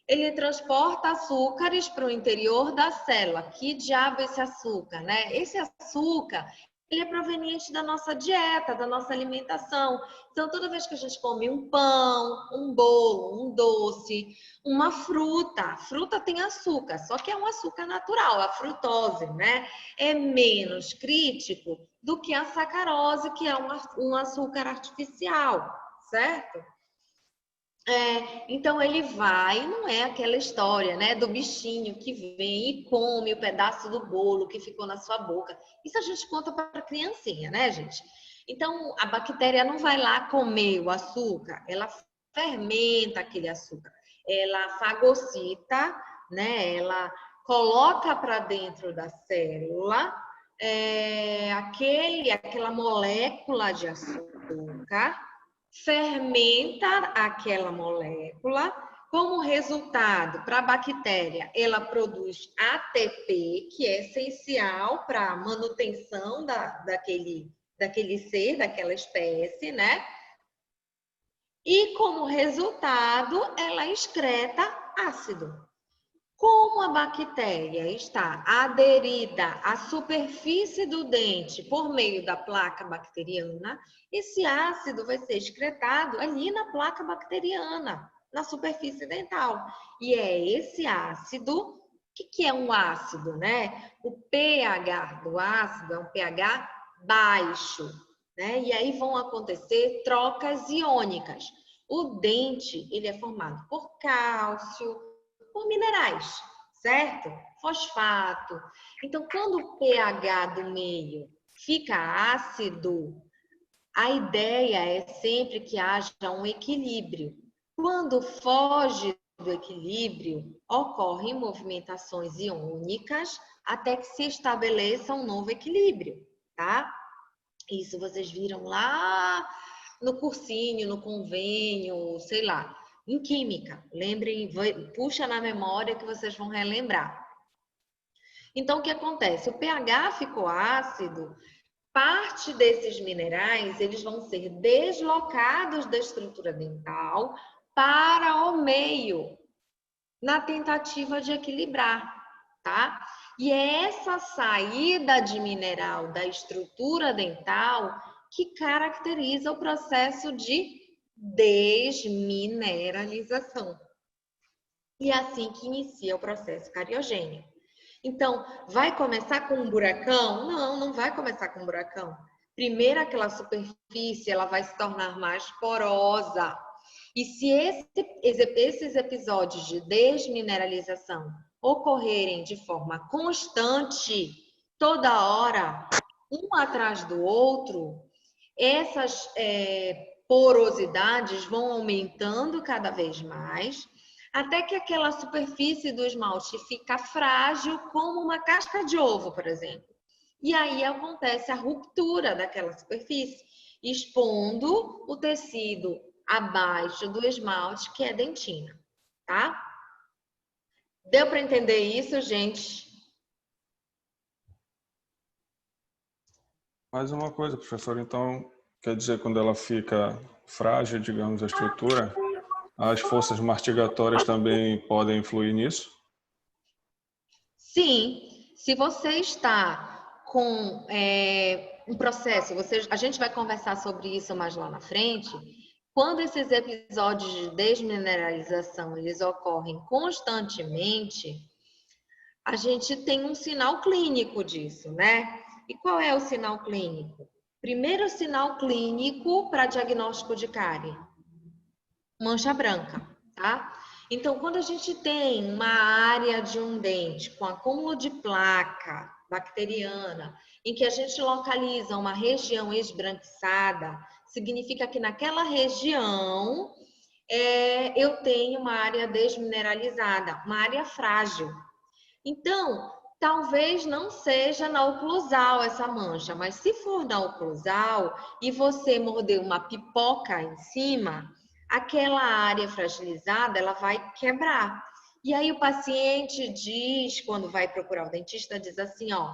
Ele transporta açúcares para o interior da célula. Que diabo é esse açúcar, né? Esse açúcar, ele é proveniente da nossa dieta, da nossa alimentação. Então, toda vez que a gente come um pão, um bolo, um doce, uma fruta, a fruta tem açúcar, só que é um açúcar natural, a frutose, né? É menos crítico do que a sacarose, que é um açúcar artificial, certo? Então ele vai, não é aquela história, né, do bichinho que vem e come o pedaço do bolo que ficou na sua boca. Isso a gente conta para criancinha, né, gente? Então a bactéria não vai lá comer o açúcar, ela fermenta aquele açúcar, ela fagocita, né? Ela coloca para dentro da célula aquela molécula de açúcar, fermenta aquela molécula. Como resultado, para a bactéria, ela produz ATP, que é essencial para a manutenção daquele ser, daquela espécie, né? E como resultado, ela excreta ácido. Como a bactéria está aderida à superfície do dente por meio da placa bacteriana, esse ácido vai ser excretado ali na placa bacteriana, na superfície dental. E é esse ácido, o que é um ácido, né? O pH do ácido é um pH baixo, né? E aí vão acontecer trocas iônicas. O dente, ele é formado por cálcio, por minerais, certo? Fosfato. Então, quando o pH do meio fica ácido, a ideia é sempre que haja um equilíbrio. Quando foge do equilíbrio, ocorrem movimentações iônicas até que se estabeleça um novo equilíbrio, tá? Isso vocês viram lá no cursinho, no convênio, sei lá, em química. Lembrem, puxa na memória que vocês vão relembrar. Então, o que acontece? O pH ficou ácido, parte desses minerais, eles vão ser deslocados da estrutura dental para o meio, na tentativa de equilibrar, tá? E é essa saída de mineral da estrutura dental que caracteriza o processo de desmineralização. E é assim que inicia o processo cariogênico. Então, vai começar com um buracão? Não, não vai começar com um buracão. Primeiro, aquela superfície ela vai se tornar mais porosa. E se esses episódios de desmineralização ocorrerem de forma constante, toda hora, um atrás do outro, essas porosidades vão aumentando cada vez mais, até que aquela superfície do esmalte fica frágil, como uma casca de ovo, por exemplo. E aí acontece a ruptura daquela superfície, expondo o tecido abaixo do esmalte, que é dentina, tá? Deu para entender isso, gente? Mais uma coisa, professor, então, quer dizer, quando ela fica frágil, digamos, a estrutura, as forças mastigatórias também podem influir nisso? Sim, se você está com um processo, a gente vai conversar sobre isso mais lá na frente. Quando esses episódios de desmineralização eles ocorrem constantemente, a gente tem um sinal clínico disso, né? E qual é o sinal clínico? Primeiro sinal clínico para diagnóstico de cárie, mancha branca, tá? Então, quando a gente tem uma área de um dente com acúmulo de placa bacteriana, em que a gente localiza uma região esbranquiçada, significa que naquela região eu tenho uma área desmineralizada, uma área frágil. Então, talvez não seja na oclusal essa mancha, mas se for na oclusal e você morder uma pipoca em cima, aquela área fragilizada, ela vai quebrar. E aí o paciente diz, quando vai procurar o dentista, diz assim, ó,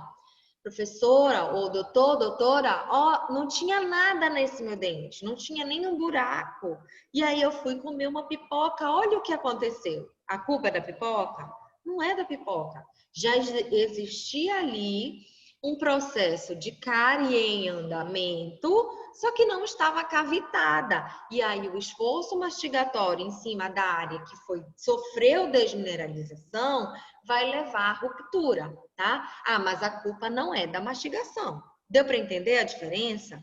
professora ou doutora, ó, não tinha nada nesse meu dente, não tinha nenhum buraco. E aí eu fui comer uma pipoca, olha o que aconteceu. A culpa é da pipoca? Não é da pipoca. Já existia ali um processo de cárie em andamento, só que não estava cavitada. E aí o esforço mastigatório em cima da área que sofreu desmineralização vai levar à ruptura, tá? Ah, mas a culpa não é da mastigação. Deu para entender a diferença?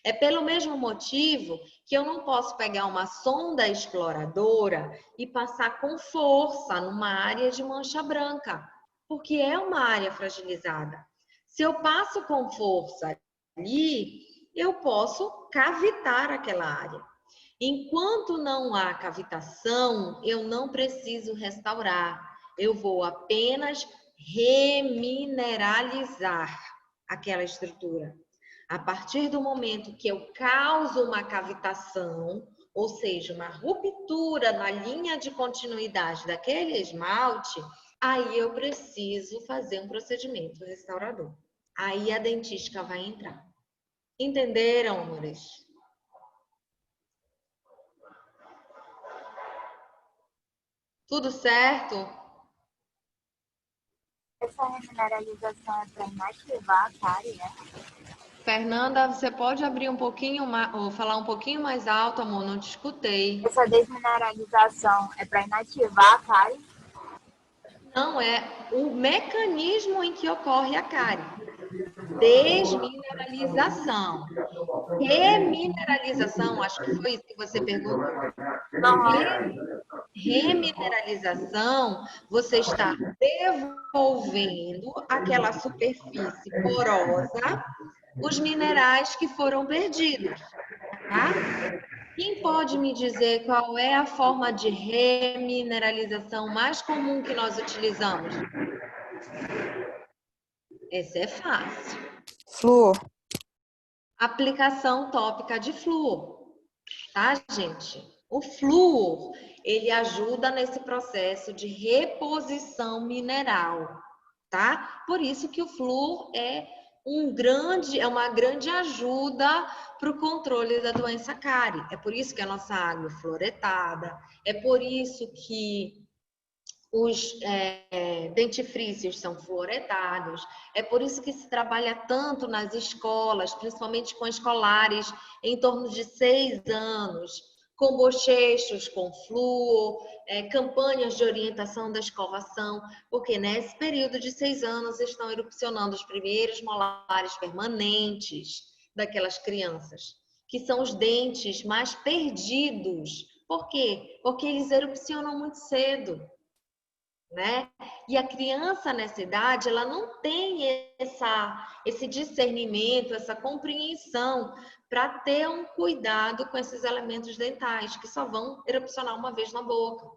É pelo mesmo motivo que eu não posso pegar uma sonda exploradora e passar com força numa área de mancha branca, porque é uma área fragilizada. Se eu passo com força ali, eu posso cavitar aquela área. Enquanto não há cavitação, eu não preciso restaurar. Eu vou apenas remineralizar aquela estrutura. A partir do momento que eu causo uma cavitação, ou seja, uma ruptura na linha de continuidade daquele esmalte, aí eu preciso fazer um procedimento restaurador. Aí a dentística vai entrar. Entenderam, amores? Tudo certo? Essa remineralização é para inativar a cárie, né? Fernanda, você pode abrir um pouquinho mais, ou falar um pouquinho mais alto, amor? Não te escutei. Essa desmineralização é para inativar a cárie? Não, é o mecanismo em que ocorre a cárie. Desmineralização. Remineralização, acho que foi isso que você perguntou. Remineralização, você está devolvendo àquela superfície porosa os minerais que foram perdidos, tá? Quem pode me dizer qual é a forma de remineralização mais comum que nós utilizamos? Essa é fácil. Flúor. Aplicação tópica de flúor, tá, gente? O flúor, ele ajuda nesse processo de reposição mineral, tá? Por isso que o flúor é uma grande ajuda para o controle da doença cárie. É por isso que a nossa água é fluoretada, é por isso que os dentifrícios são fluoretados, é por isso que se trabalha tanto nas escolas, principalmente com escolares em torno de 6 anos, com bochechos, com flúor, campanhas de orientação da escovação, porque nesse período de 6 anos estão erupcionando os primeiros molares permanentes daquelas crianças, que são os dentes mais perdidos. Por quê? Porque eles erupcionam muito cedo. Né? E a criança nessa idade, ela não tem esse discernimento, essa compreensão para ter um cuidado com esses elementos dentais, que só vão erupcionar uma vez na boca,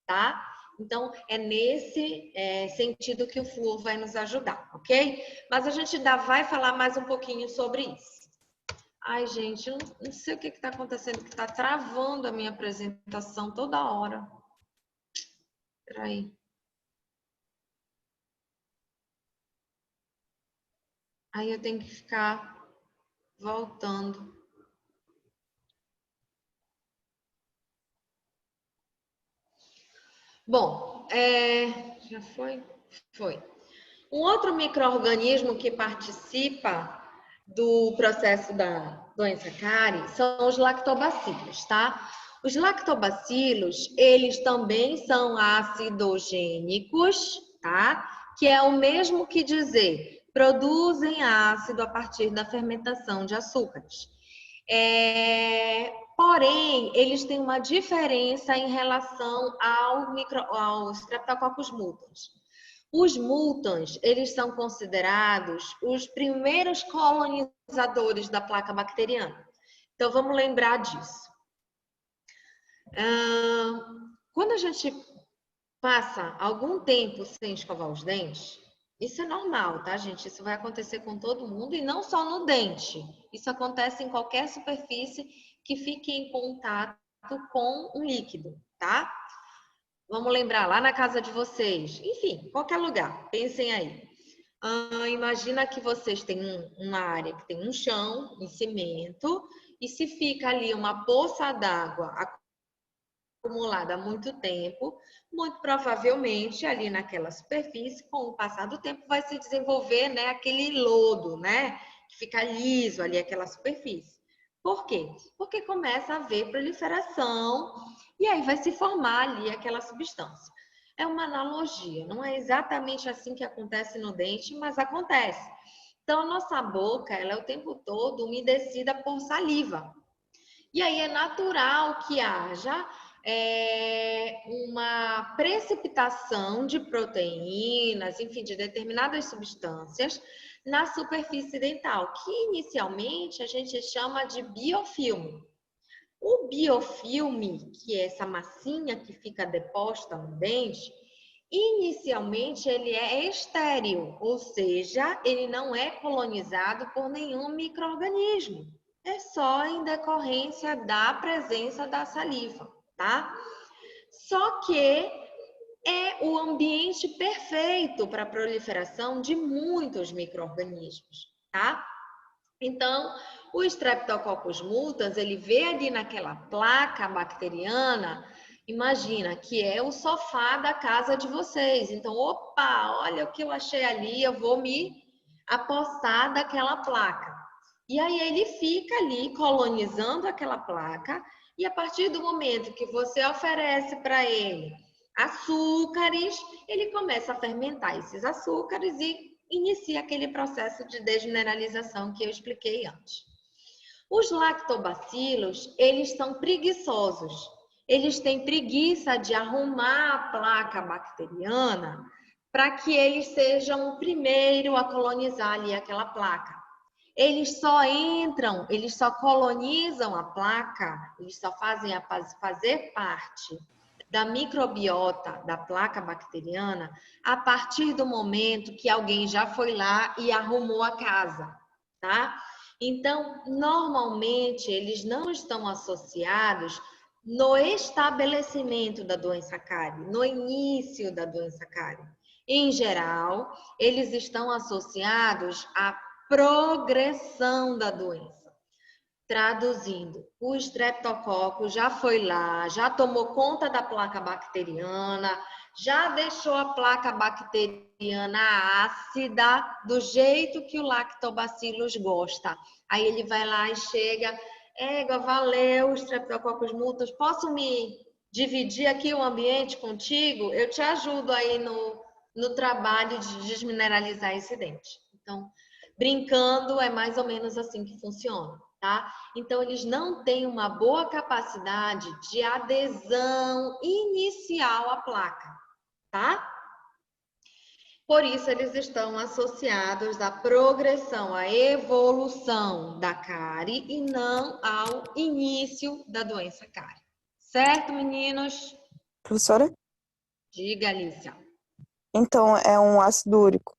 tá? Então, é nesse sentido que o flúor vai nos ajudar, ok? Mas a gente ainda vai falar mais um pouquinho sobre isso. Ai, gente, eu não sei o que está acontecendo, que está travando a minha apresentação toda hora. Peraí. Aí eu tenho que ficar voltando. Bom, já foi? Foi. Um outro micro-organismo que participa do processo da doença cárie são os lactobacilos, tá? Os lactobacilos, eles também são acidogênicos, tá? Que é o mesmo que dizer, produzem ácido a partir da fermentação de açúcares. Porém, eles têm uma diferença em relação aos Streptococcus mutans. Os mutans, eles são considerados os primeiros colonizadores da placa bacteriana. Então, vamos lembrar disso. Quando a gente passa algum tempo sem escovar os dentes, isso é normal, tá, gente? Isso vai acontecer com todo mundo e não só no dente. Isso acontece em qualquer superfície que fique em contato com um líquido, tá? Vamos lembrar, lá na casa de vocês, enfim, qualquer lugar, pensem aí. Imagina que vocês têm uma área que tem um chão em cimento e se fica ali uma poça d'água acumulada há muito tempo, muito provavelmente ali naquela superfície, com o passar do tempo, vai se desenvolver, né, aquele lodo, né, que fica liso ali aquela superfície. Por quê? Porque começa a haver proliferação e aí vai se formar ali aquela substância. É uma analogia, não é exatamente assim que acontece no dente, mas acontece. Então, a nossa boca, ela é o tempo todo umedecida por saliva. E aí é natural que haja uma precipitação de proteínas, enfim, de determinadas substâncias na superfície dental, que inicialmente a gente chama de biofilme. O biofilme, que é essa massinha que fica deposta no dente, inicialmente ele é estéril, ou seja, ele não é colonizado por nenhum micro-organismo. É só em decorrência da presença da saliva, tá? Só que é o ambiente perfeito para a proliferação de muitos micro-organismos, tá? Então, o Streptococcus mutans, ele vê ali naquela placa bacteriana, imagina que é o sofá da casa de vocês. Então, opa, olha o que eu achei ali, eu vou me apossar daquela placa. E aí ele fica ali colonizando aquela placa e a partir do momento que você oferece para ele açúcares, ele começa a fermentar esses açúcares e inicia aquele processo de desmineralização que eu expliquei antes. Os lactobacilos, eles são preguiçosos. Eles têm preguiça de arrumar a placa bacteriana para que eles sejam o primeiro a colonizar ali aquela placa. Eles só entram, eles só colonizam a placa, eles só fazem fazer parte da microbiota da placa bacteriana a partir do momento que alguém já foi lá e arrumou a casa, tá? Então, normalmente, eles não estão associados no estabelecimento da doença cárie, no início da doença cárie. Em geral, eles estão associados à progressão da doença. Traduzindo, o estreptococo já foi lá, já tomou conta da placa bacteriana, já deixou a placa bacteriana ácida do jeito que o lactobacillus gosta. Aí ele vai lá e chega, valeu, Streptococcus mutans, posso me dividir aqui o ambiente contigo? Eu te ajudo aí no trabalho de desmineralizar esse dente. Então, brincando, é mais ou menos assim que funciona. Tá? Então, eles não têm uma boa capacidade de adesão inicial à placa, tá? Por isso, eles estão associados à progressão, à evolução da cárie e não ao início da doença cárie. Certo, meninos? Professora? Diga, Alicia. Então, é um ácido úrico.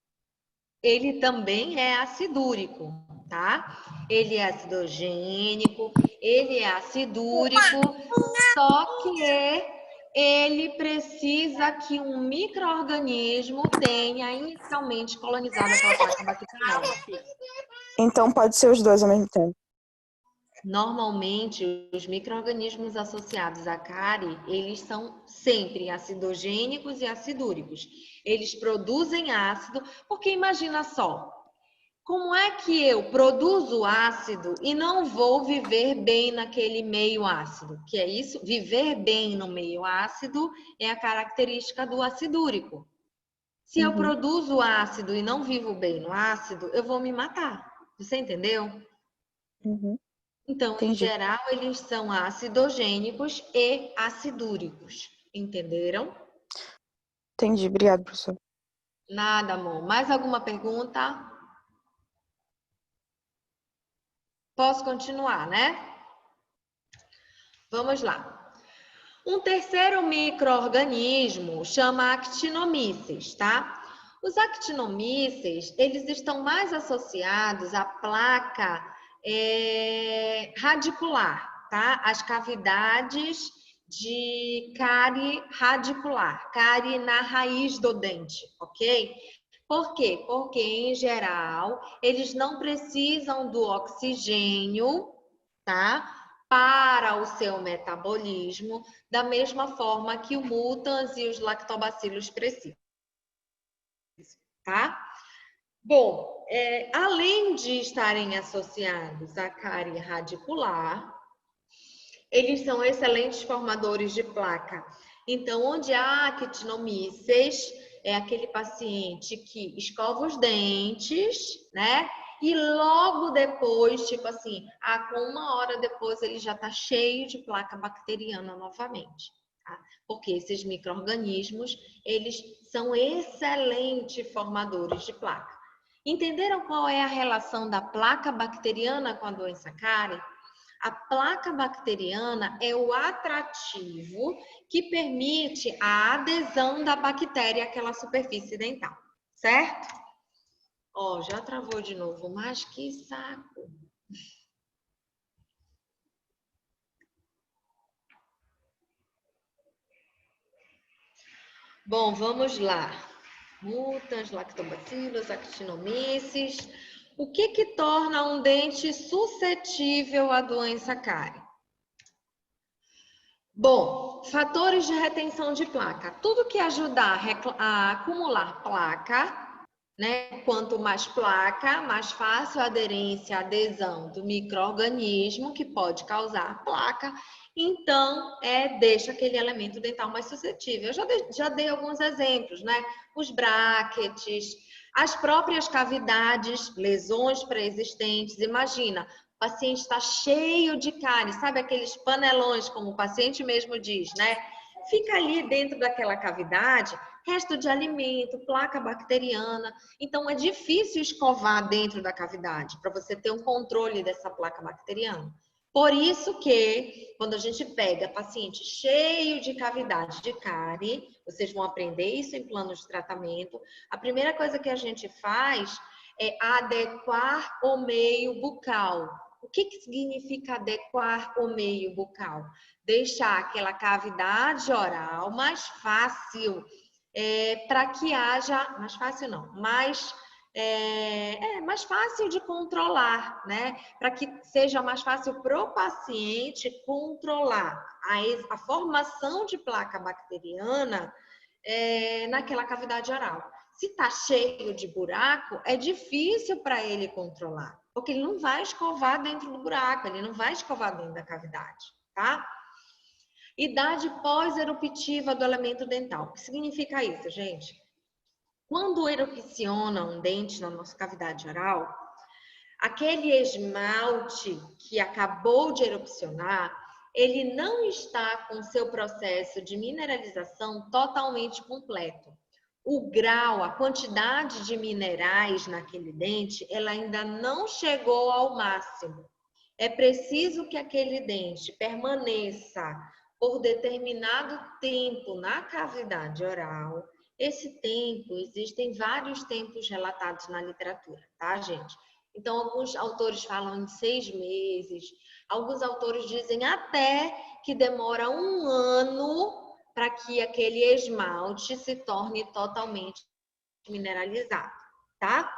Ele também é acidúrico, tá? Ele é acidogênico, ele é acidúrico, só que ele precisa que um micro-organismo tenha inicialmente colonizado aquela placa bacteriana. Então pode ser os dois ao mesmo tempo. Normalmente, os micro-organismos associados à cárie, eles são sempre acidogênicos e acidúricos. Eles produzem ácido, porque imagina só, como é que eu produzo ácido e não vou viver bem naquele meio ácido? Que é isso? Viver bem no meio ácido é a característica do acidúrico. Se eu produzo ácido e não vivo bem no ácido, eu vou me matar. Você entendeu? Então, Entendi. em geral, eles são acidogênicos e acidúricos. Entenderam? Entendi. Obrigada, professor. Nada, amor. Mais alguma pergunta? Posso continuar, né? Vamos lá. Um terceiro micro-organismo chama actinomyces, tá? Os actinomyces, eles estão mais associados à placa radicular, tá? As cavidades de cárie radicular, cárie na raiz do dente, ok? Por quê? Porque, em geral, eles não precisam do oxigênio, tá? Para o seu metabolismo, da mesma forma que o mutans e os lactobacilos precisam, tá? Bom, além de estarem associados à cárie radicular, eles são excelentes formadores de placa. Então, onde há actinomyces, é aquele paciente que escova os dentes, né? E logo depois, tipo assim, com 1 hora depois, ele já está cheio de placa bacteriana novamente. Tá? Porque esses micro-organismos, eles são excelentes formadores de placa. Entenderam qual é a relação da placa bacteriana com a doença cárie? A placa bacteriana é o atrativo que permite a adesão da bactéria àquela superfície dental, certo? Ó, já travou de novo, mas que saco. Bom, vamos lá. Mutans, lactobacilos, actinomyces. O que torna um dente suscetível à doença cárie? Bom, fatores de retenção de placa. Tudo que ajudar a acumular placa, né? Quanto mais placa, mais fácil a aderência, a adesão do micro-organismo que pode causar placa. Então, deixa aquele elemento dental mais suscetível. Eu já dei alguns exemplos, né? Os brackets, as próprias cavidades, lesões pré-existentes. Imagina, o paciente está cheio de cárie, sabe aqueles panelões, como o paciente mesmo diz, né? Fica ali dentro daquela cavidade, resto de alimento, placa bacteriana. Então, é difícil escovar dentro da cavidade, para você ter um controle dessa placa bacteriana. Por isso que, quando a gente pega paciente cheio de cavidade de cárie, vocês vão aprender isso em planos de tratamento, a primeira coisa que a gente faz é adequar o meio bucal. O que significa adequar o meio bucal? Deixar aquela cavidade oral mais fácil, para que haja... Mais fácil não, mais fácil de controlar, né? Para que seja mais fácil para o paciente controlar a formação de placa bacteriana naquela cavidade oral. Se está cheio de buraco, é difícil para ele controlar, porque ele não vai escovar dentro do buraco, ele não vai escovar dentro da cavidade, tá? Idade pós-eruptiva do elemento dental. O que significa isso, gente? Quando erupciona um dente na nossa cavidade oral, aquele esmalte que acabou de erupcionar, ele não está com seu processo de mineralização totalmente completo. O grau, a quantidade de minerais naquele dente, ela ainda não chegou ao máximo. É preciso que aquele dente permaneça por determinado tempo na cavidade oral. Esse tempo, existem vários tempos relatados na literatura, tá, gente? Então, alguns autores falam em 6 meses, alguns autores dizem até que demora 1 ano para que aquele esmalte se torne totalmente mineralizado, tá?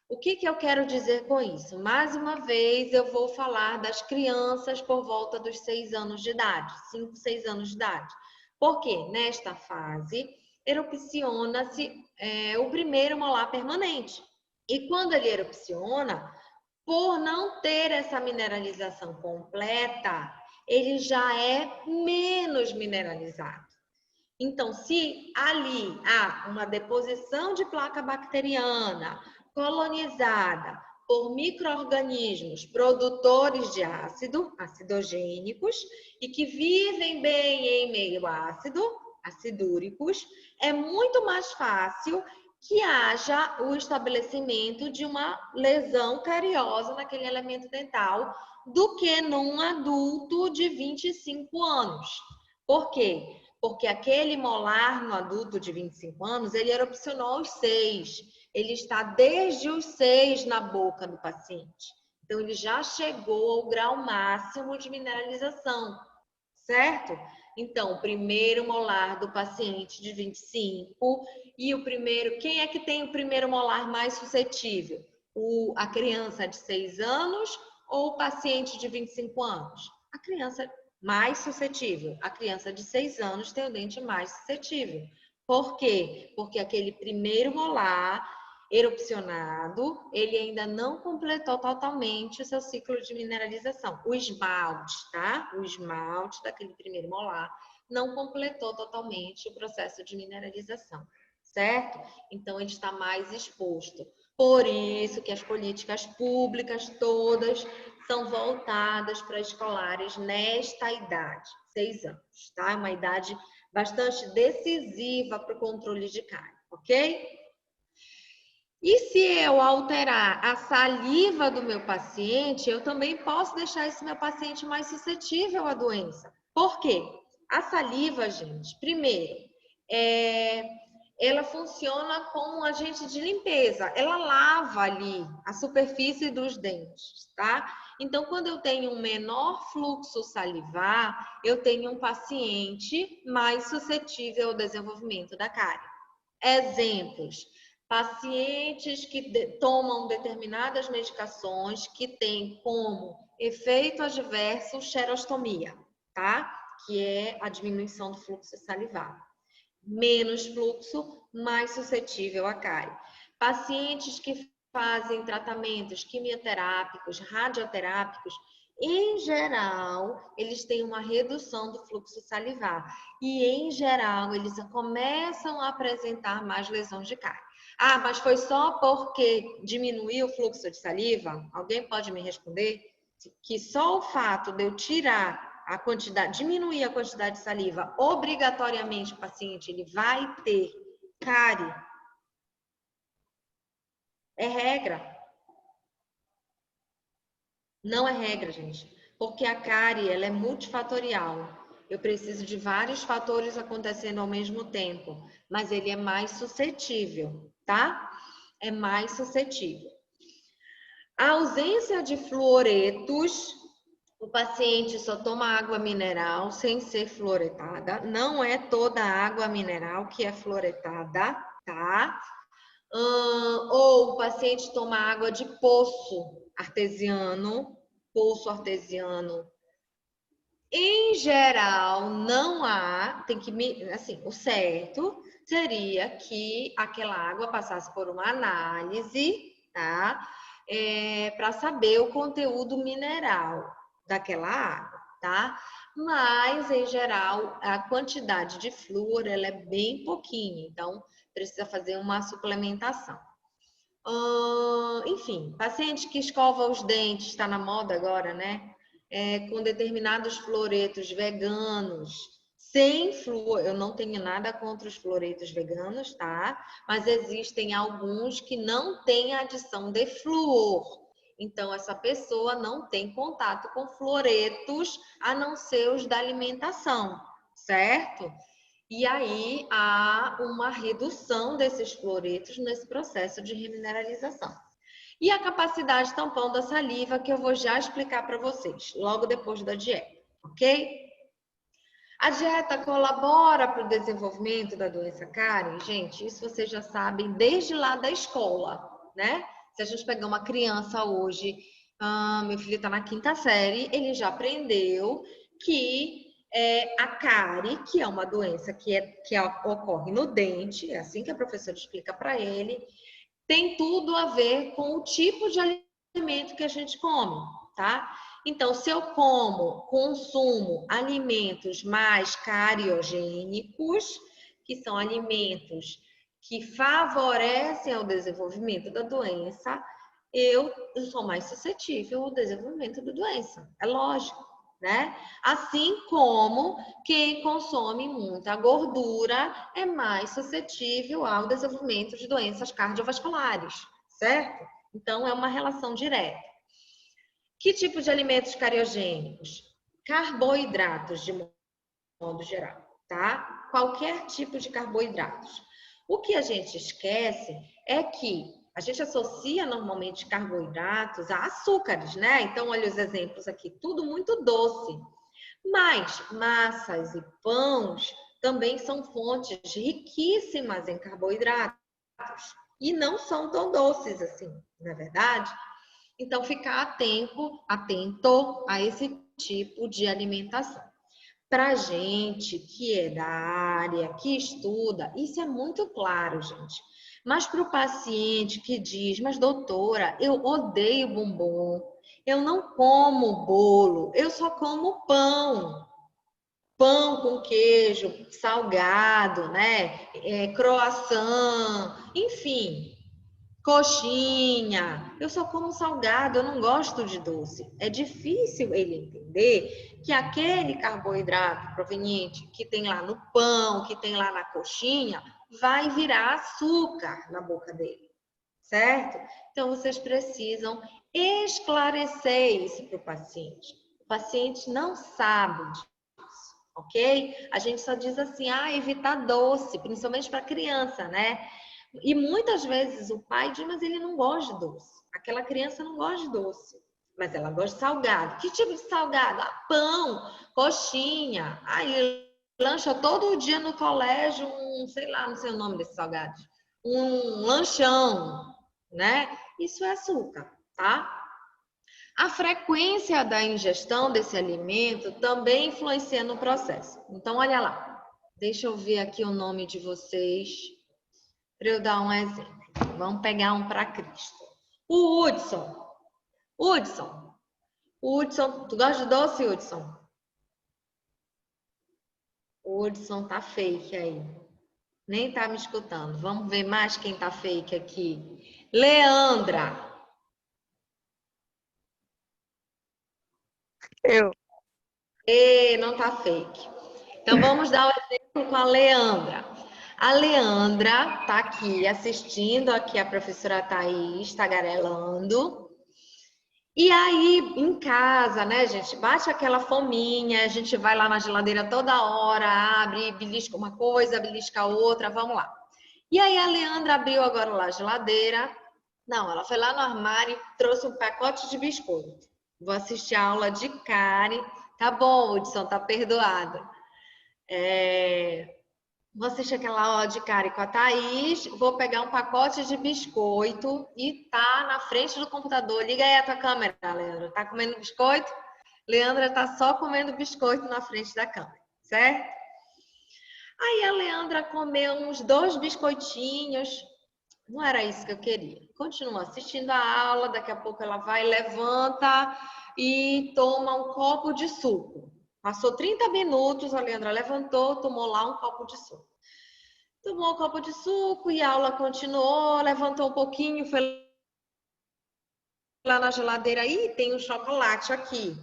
O que eu quero dizer com isso? Mais uma vez, eu vou falar das crianças por volta dos 6 anos de idade, 5, 6 anos de idade. Porque nesta fase, erupciona-se o primeiro molar permanente. E quando ele erupciona, por não ter essa mineralização completa, ele já é menos mineralizado. Então, se ali há uma deposição de placa bacteriana colonizada por micro-organismos produtores de ácido, acidogênicos, e que vivem bem em meio ácido, acidúricos, é muito mais fácil que haja o estabelecimento de uma lesão cariosa naquele elemento dental do que num adulto de 25 anos. Por quê? Porque aquele molar no adulto de 25 anos, ele erupcionou aos 6. Ele está desde os 6 na boca do paciente. Então, ele já chegou ao grau máximo de mineralização, certo? Então, o primeiro molar do paciente de 25 e o primeiro... Quem é que tem o primeiro molar mais suscetível? A criança de 6 anos ou o paciente de 25 anos? A criança mais suscetível. A criança de 6 anos tem o dente mais suscetível. Por quê? Porque aquele primeiro molar erupcionado, ele ainda não completou totalmente o seu ciclo de mineralização. O esmalte, tá? O esmalte daquele primeiro molar não completou totalmente o processo de mineralização, certo? Então, ele está mais exposto. Por isso que as políticas públicas todas são voltadas para escolares nesta idade, 6 anos, tá? É uma idade bastante decisiva para o controle de cárie, ok? E se eu alterar a saliva do meu paciente, eu também posso deixar esse meu paciente mais suscetível à doença. Por quê? A saliva, gente, primeiro, ela funciona como um agente de limpeza. Ela lava ali a superfície dos dentes, tá? Então, quando eu tenho um menor fluxo salivar, eu tenho um paciente mais suscetível ao desenvolvimento da cárie. Exemplos: pacientes que tomam determinadas medicações que têm como efeito adverso xerostomia, tá? Que é a diminuição do fluxo salivar. Menos fluxo, mais suscetível à cárie. Pacientes que fazem tratamentos quimioterápicos, radioterápicos, em geral, eles têm uma redução do fluxo salivar. E, em geral, eles começam a apresentar mais lesões de cárie. Ah, mas foi só porque diminuiu o fluxo de saliva? Alguém pode me responder? Que só o fato de eu tirar a quantidade, diminuir a quantidade de saliva, obrigatoriamente o paciente ele vai ter cárie? É regra? Não é regra, gente, porque a cárie ela é multifatorial. Eu preciso de vários fatores acontecendo ao mesmo tempo, mas ele é mais suscetível, tá? É mais suscetível. A ausência de fluoretos, o paciente só toma água mineral sem ser fluoretada. Não é toda água mineral que é fluoretada, tá? Ou o paciente toma água de poço artesiano. Em geral, não há, tem que, assim, o certo seria que aquela água passasse por uma análise, tá? Para saber o conteúdo mineral daquela água, tá? Mas, em geral, a quantidade de flúor, ela é bem pouquinha, então precisa fazer uma suplementação. Enfim, paciente que escova os dentes, está na moda agora, né? Com determinados fluoretos veganos, sem flúor. Eu não tenho nada contra os fluoretos veganos, tá? Mas existem alguns que não têm adição de flúor. Então, essa pessoa não tem contato com fluoretos, a não ser os da alimentação, certo? E aí há uma redução desses fluoretos nesse processo de remineralização. E a capacidade tampão da saliva, que eu vou já explicar para vocês, logo depois da dieta, ok? A dieta colabora para o desenvolvimento da doença cárie? Gente, isso vocês já sabem desde lá da escola, né? Se a gente pegar uma criança hoje, meu filho está na 5ª série, ele já aprendeu que a cárie, que é uma doença que ocorre no dente, é assim que a professora explica para ele, tem tudo a ver com o tipo de alimento que a gente come, tá? Então, se eu consumo alimentos mais cariogênicos, que são alimentos que favorecem o desenvolvimento da doença, eu sou mais suscetível ao desenvolvimento da doença. É lógico, né? Assim como quem consome muita gordura é mais suscetível ao desenvolvimento de doenças cardiovasculares, certo? Então, é uma relação direta. Que tipo de alimentos cariogênicos? Carboidratos, de modo geral, tá? Qualquer tipo de carboidratos. O que a gente esquece é que a gente associa normalmente carboidratos a açúcares, né? Então, olha os exemplos aqui, tudo muito doce. Mas massas e pães também são fontes riquíssimas em carboidratos e não são tão doces assim, não é verdade? Então, ficar atento a esse tipo de alimentação. Para a gente que é da área, que estuda, isso é muito claro, gente. Mas para o paciente que diz, mas doutora, eu odeio bombom, eu não como bolo, eu só como pão. Pão com queijo, salgado, né? Croissant, enfim. Coxinha, eu só como salgado, eu não gosto de doce. É difícil ele entender que aquele carboidrato proveniente que tem lá no pão, que tem lá na coxinha, vai virar açúcar na boca dele, certo? Então, vocês precisam esclarecer isso para o paciente. O paciente não sabe disso, ok? A gente só diz assim, evitar doce, principalmente para criança, né? E muitas vezes o pai diz, mas ele não gosta de doce. Aquela criança não gosta de doce, mas ela gosta de salgado. Que tipo de salgado? Pão, coxinha. Ele lancha todo dia no colégio sei lá, não sei o nome desse salgado. Um lanchão, né? Isso é açúcar, tá? A frequência da ingestão desse alimento também influencia no processo. Então, olha lá. Deixa eu ver aqui o nome de vocês para eu dar um exemplo. Vamos pegar um para Cristo. O Hudson. Hudson, tu gosta de doce, Hudson? O Hudson tá fake aí. Nem tá me escutando. Vamos ver mais quem tá fake aqui. Leandra. Eu. Não tá fake. Então vamos dar um exemplo com a Leandra. A Leandra tá aqui assistindo aqui a professora Thaís tagarelando. E aí, em casa, né, gente, bate aquela fominha, a gente vai lá na geladeira toda hora, abre, belisca uma coisa, belisca outra, vamos lá. E aí a Leandra abriu agora lá a geladeira. Não, ela foi lá no armário e trouxe um pacote de biscoito. Vou assistir a aula de cárie. Tá bom, Hudson, tá perdoado. Vou assistir aquela aula de cárie com a Thaís, vou pegar um pacote de biscoito e tá na frente do computador. Liga aí a tua câmera, Leandra. Tá comendo biscoito? Leandra tá só comendo biscoito na frente da câmera, certo? Aí a Leandra comeu uns 2 biscoitinhos. Não era isso que eu queria. Continua assistindo a aula, daqui a pouco ela vai, levanta e toma um copo de suco. Passou 30 minutos, a Leandra levantou, tomou lá um copo de suco. Tomou um copo de suco e a aula continuou, levantou um pouquinho, foi lá na geladeira, tem um chocolate aqui.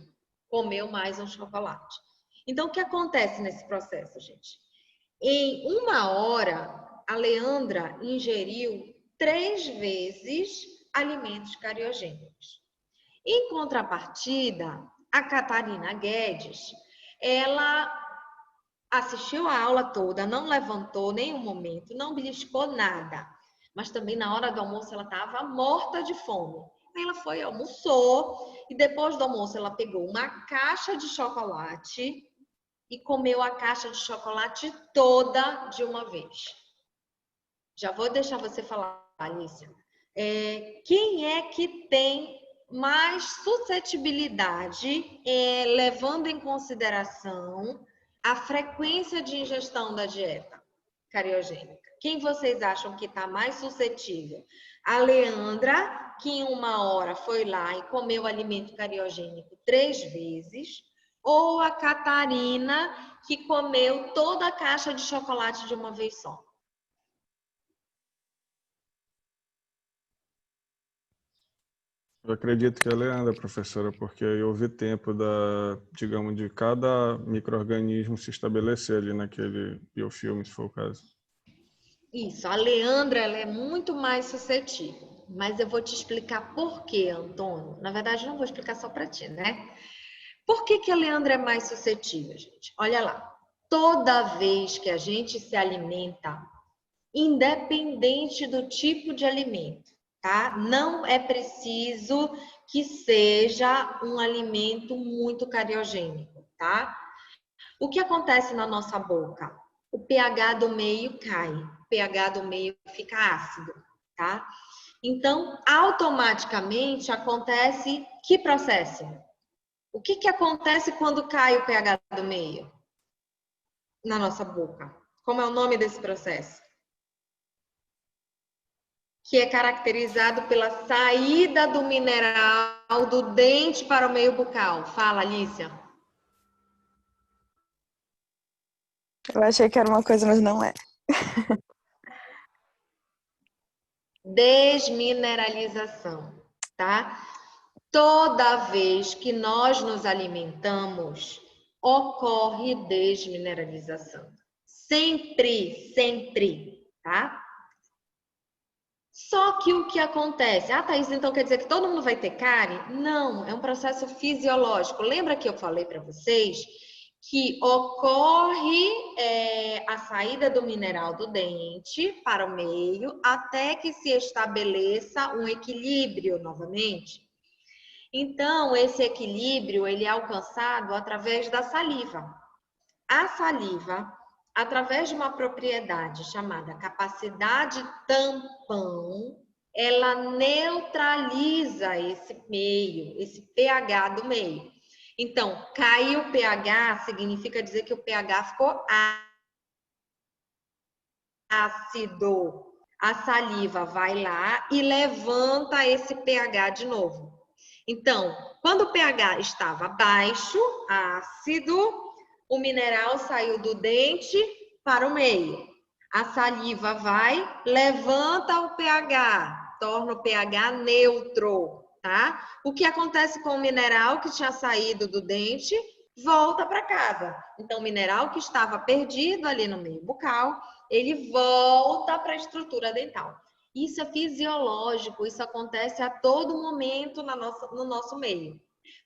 Comeu mais um chocolate. Então, o que acontece nesse processo, gente? Em 1 hora, a Leandra ingeriu 3 vezes alimentos cariogênicos. Em contrapartida, a Catarina Guedes, ela assistiu a aula toda, não levantou nenhum momento, não beliscou nada. Mas também na hora do almoço ela estava morta de fome. Aí ela foi, almoçou, e depois do almoço ela pegou uma caixa de chocolate e comeu a caixa de chocolate toda de uma vez? Já vou deixar você falar, Alicia. Quem é que tem mais suscetibilidade, levando em consideração a frequência de ingestão da dieta cariogênica? Quem vocês acham que está mais suscetível? A Leandra, que em uma hora foi lá e comeu alimento cariogênico 3 vezes, ou a Catarina, que comeu toda a caixa de chocolate de uma vez só? Eu acredito que é a Leandra, professora, porque aí houve tempo digamos, de cada micro-organismo se estabelecer ali naquele biofilme, se for o caso. Isso, a Leandra ela é muito mais suscetível, mas eu vou te explicar por quê, Antônio. Na verdade, não vou explicar só para ti, né? Por que a Leandra é mais suscetível, gente? Olha lá, toda vez que a gente se alimenta, independente do tipo de alimento, tá? Não é preciso que seja um alimento muito cariogênico, tá? O que acontece na nossa boca? O pH do meio cai, o pH do meio fica ácido, tá? Então, automaticamente acontece que processo? O que acontece quando cai o pH do meio na nossa boca? Como é o nome desse processo? Que é caracterizado pela saída do mineral do dente para o meio bucal. Fala, Alicia. Eu achei que era uma coisa, mas não é. Desmineralização, tá? Toda vez que nós nos alimentamos, ocorre desmineralização. Sempre, sempre, tá? Só que o que acontece? Ah, Thaís, então quer dizer que todo mundo vai ter cárie? Não, é um processo fisiológico. Lembra que eu falei para vocês que ocorre a saída do mineral do dente para o meio até que se estabeleça um equilíbrio novamente? Então, esse equilíbrio ele é alcançado através da saliva. A saliva, através de uma propriedade chamada capacidade tampão, ela neutraliza esse meio, esse pH do meio. Então, caiu o pH significa dizer que o pH ficou ácido. A saliva vai lá e levanta esse pH de novo. Então, quando o pH estava baixo, ácido, o mineral saiu do dente para o meio. A saliva vai, levanta o pH, torna o pH neutro, tá? O que acontece com o mineral que tinha saído do dente? Volta para casa. Então, o mineral que estava perdido ali no meio bucal, ele volta para a estrutura dental. Isso é fisiológico, isso acontece a todo momento no nosso meio.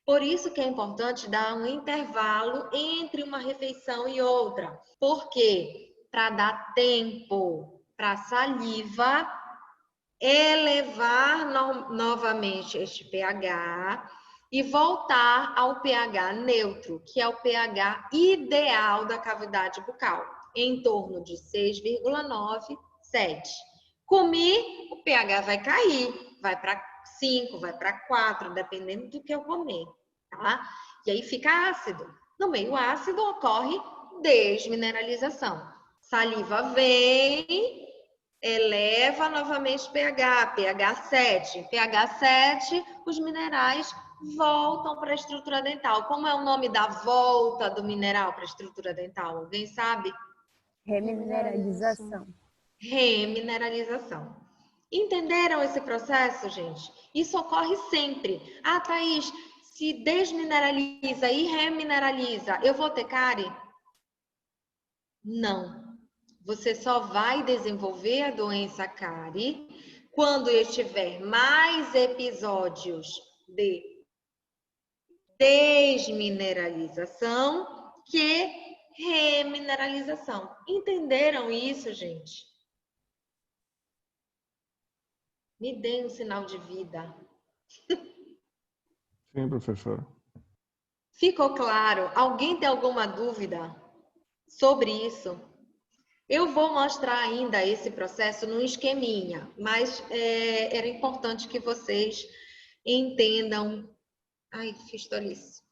Por isso que é importante dar um intervalo entre uma refeição e outra. Por quê? Para dar tempo para a saliva elevar novamente este pH e voltar ao pH neutro, que é o pH ideal da cavidade bucal, em torno de 6,9, 7. Comi, o pH vai cair, vai para 5, vai para 4, dependendo do que eu comer, tá? E aí fica ácido. No meio ácido ocorre desmineralização. Saliva vem, eleva novamente pH, pH 7. pH 7, os minerais voltam para a estrutura dental. Como é o nome da volta do mineral para a estrutura dental? Alguém sabe? Remineralização. Remineralização. Entenderam esse processo, gente? Isso ocorre sempre. Ah, Thaís, se desmineraliza e remineraliza, eu vou ter cárie? Não. Você só vai desenvolver a doença cárie quando eu tiver mais episódios de desmineralização que remineralização. Entenderam isso, gente? Me deem um sinal de vida. Sim, professora. Ficou claro? Alguém tem alguma dúvida sobre isso? Eu vou mostrar ainda esse processo num esqueminha, mas era importante que vocês entendam. Ai, fiz tolice.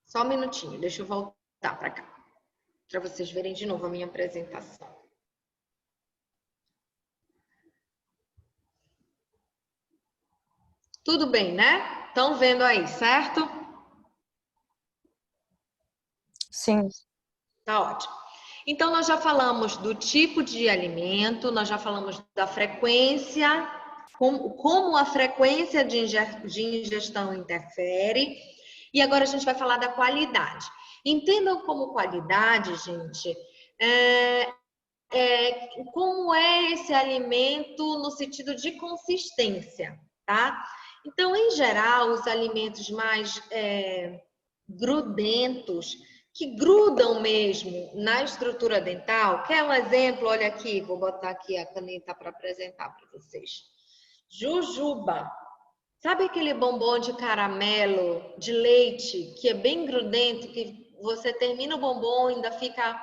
Só um minutinho, deixa eu voltar para cá, para vocês verem de novo a minha apresentação. Tudo bem, né? Estão vendo aí, certo? Sim. Tá ótimo. Então, nós já falamos do tipo de alimento, nós já falamos da frequência, como a frequência de ingestão interfere, e agora a gente vai falar da qualidade. Entendam como qualidade, gente, como é esse alimento no sentido de consistência, tá? Então, em geral, os alimentos mais grudentos, que grudam mesmo na estrutura dental. Quer um exemplo? Olha aqui, vou botar aqui a caneta para apresentar para vocês. Jujuba. Sabe aquele bombom de caramelo, de leite, que é bem grudento, que você termina o bombom e ainda fica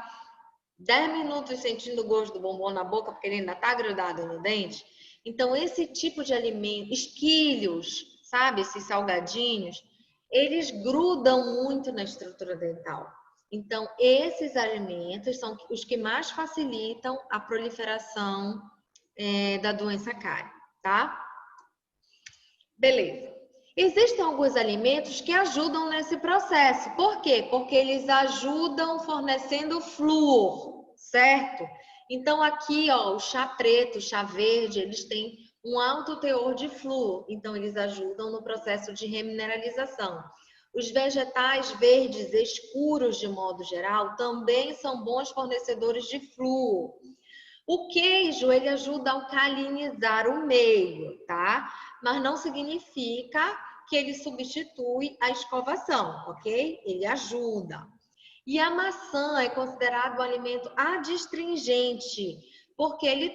10 minutos sentindo o gosto do bombom na boca, porque ele ainda está grudado no dente? Então, esse tipo de alimento, esquilhos, sabe, esses salgadinhos, eles grudam muito na estrutura dental. Então, esses alimentos são os que mais facilitam a proliferação da doença cárie, tá? Beleza. Existem alguns alimentos que ajudam nesse processo. Por quê? Porque eles ajudam fornecendo flúor, certo? Então, aqui, ó, o chá preto, o chá verde, eles têm um alto teor de flúor. Então, eles ajudam no processo de remineralização. Os vegetais verdes escuros, de modo geral, também são bons fornecedores de flúor. O queijo, ele ajuda a alcalinizar o meio, tá? Mas não significa que ele substitui a escovação, ok? Ele ajuda. E a maçã é considerado um alimento adstringente, porque ela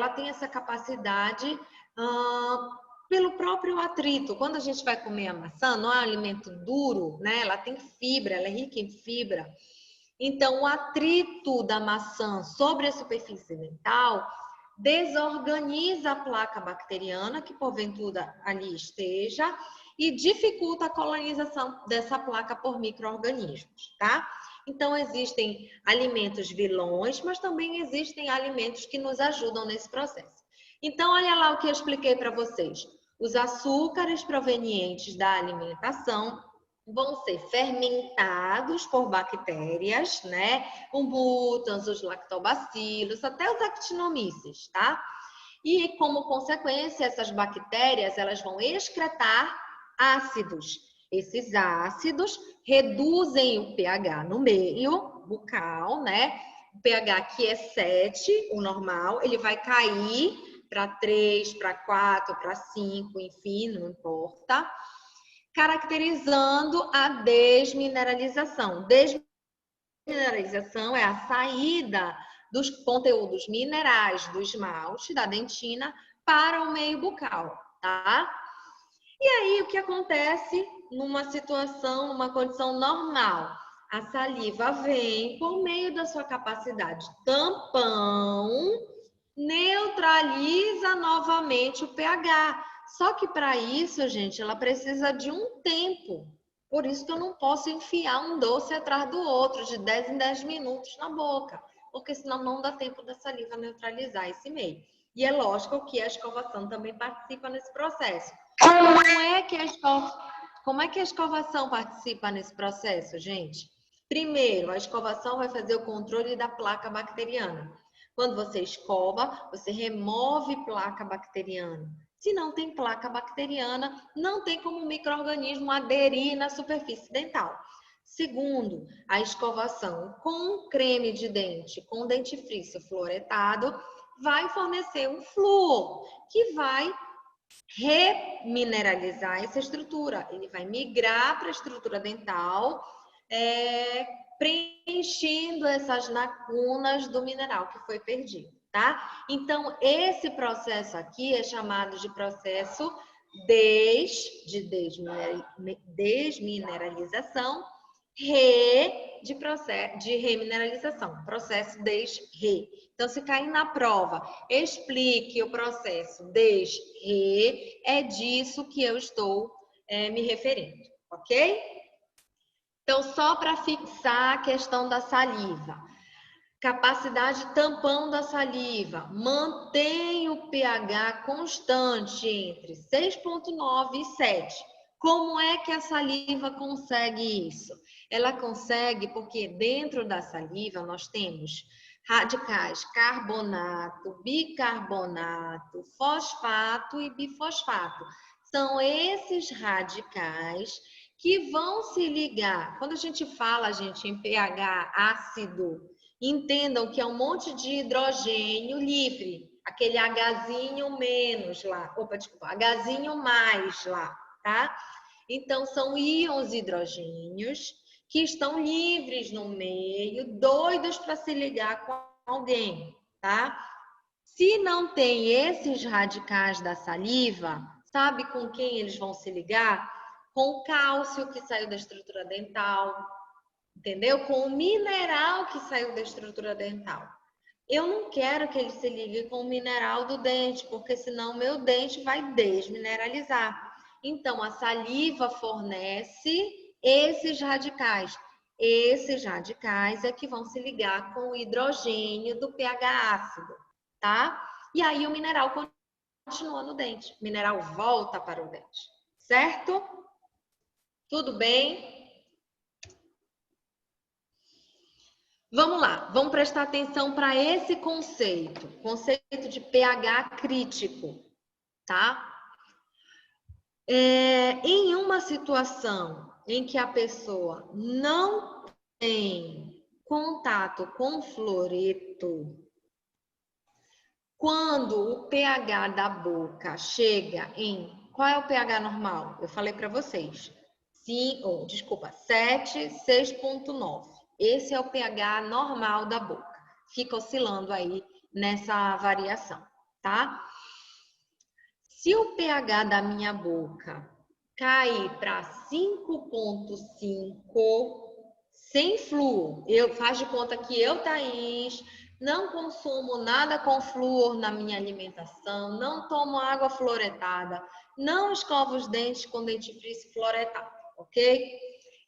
tem essa capacidade pelo próprio atrito. Quando a gente vai comer a maçã, não é um alimento duro, né? Ela tem fibra, ela é rica em fibra. Então, o atrito da maçã sobre a superfície dental desorganiza a placa bacteriana que porventura ali esteja e dificulta a colonização dessa placa por micro-organismos, tá? Então, existem alimentos vilões, mas também existem alimentos que nos ajudam nesse processo. Então, olha lá o que eu expliquei para vocês. Os açúcares provenientes da alimentação vão ser fermentados por bactérias, né? Umbutans, os lactobacilos, até os actinomyces, tá? E como consequência, essas bactérias, elas vão excretar ácidos. Esses ácidos reduzem o pH no meio bucal, né? O pH aqui é 7, o normal, ele vai cair para 3, para 4, para 5, enfim, não importa, caracterizando a desmineralização. Desmineralização é a saída dos conteúdos minerais do esmalte, da dentina, para o meio bucal, tá? E aí, o que acontece numa situação, numa condição normal? A saliva vem por meio da sua capacidade tampão, neutraliza novamente o pH. Só que para isso, gente, ela precisa de um tempo. Por isso que eu não posso enfiar um doce atrás do outro, de 10 em 10 minutos na boca, porque senão não dá tempo da saliva neutralizar esse meio. E é lógico que a escovação também participa nesse processo. Como é que a escovação participa nesse processo, gente? Primeiro, a escovação vai fazer o controle da placa bacteriana. Quando você escova, você remove placa bacteriana. Se não tem placa bacteriana, não tem como o micro-organismo aderir na superfície dental. Segundo, a escovação com creme de dente, com dentifrício fluoretado, vai fornecer um flúor que vai remineralizar essa estrutura. Ele vai migrar para a estrutura dental, preenchendo essas lacunas do mineral que foi perdido, tá? Então, esse processo aqui é chamado de processo desmineralização, re de processo de remineralização, processo des-re. Então, se cair na prova, explique o processo des-re, é disso que eu estou me referindo, ok? Então, só para fixar a questão da saliva. Capacidade tampão da saliva. Mantém o pH constante entre 6,9 e 7. Como é que a saliva consegue isso? Ela consegue porque dentro da saliva nós temos radicais carbonato, bicarbonato, fosfato e bifosfato. São esses radicais que vão se ligar. Quando a gente fala, gente, em pH ácido, entendam que é um monte de hidrogênio livre, aquele Hzinho menos lá, Hzinho mais lá, tá? Então, são íons hidrogênios que estão livres no meio, doidos para se ligar com alguém, tá? Se não tem esses radicais da saliva, sabe com quem eles vão se ligar? Com o cálcio que saiu da estrutura dental, entendeu? Com o mineral que saiu da estrutura dental. Eu não quero que ele se ligue com o mineral do dente, porque senão meu dente vai desmineralizar. Então, a saliva fornece esses radicais. Esses radicais é que vão se ligar com o hidrogênio do pH ácido, tá? E aí o mineral continua no dente. O mineral volta para o dente, certo? Tudo bem? Vamos lá, vamos prestar atenção para esse conceito de pH crítico, tá? Em uma situação em que a pessoa não tem contato com fluoreto, quando o pH da boca chega em... Qual é o pH normal? Eu falei para vocês. 7, 6,9. Esse é o pH normal da boca. Fica oscilando aí nessa variação, tá? Se o pH da minha boca cair para 5,5, sem flúor, faz de conta que eu, Thaís, não consumo nada com flúor na minha alimentação, não tomo água fluoretada, não escovo os dentes com dentifrício fluoretado, ok?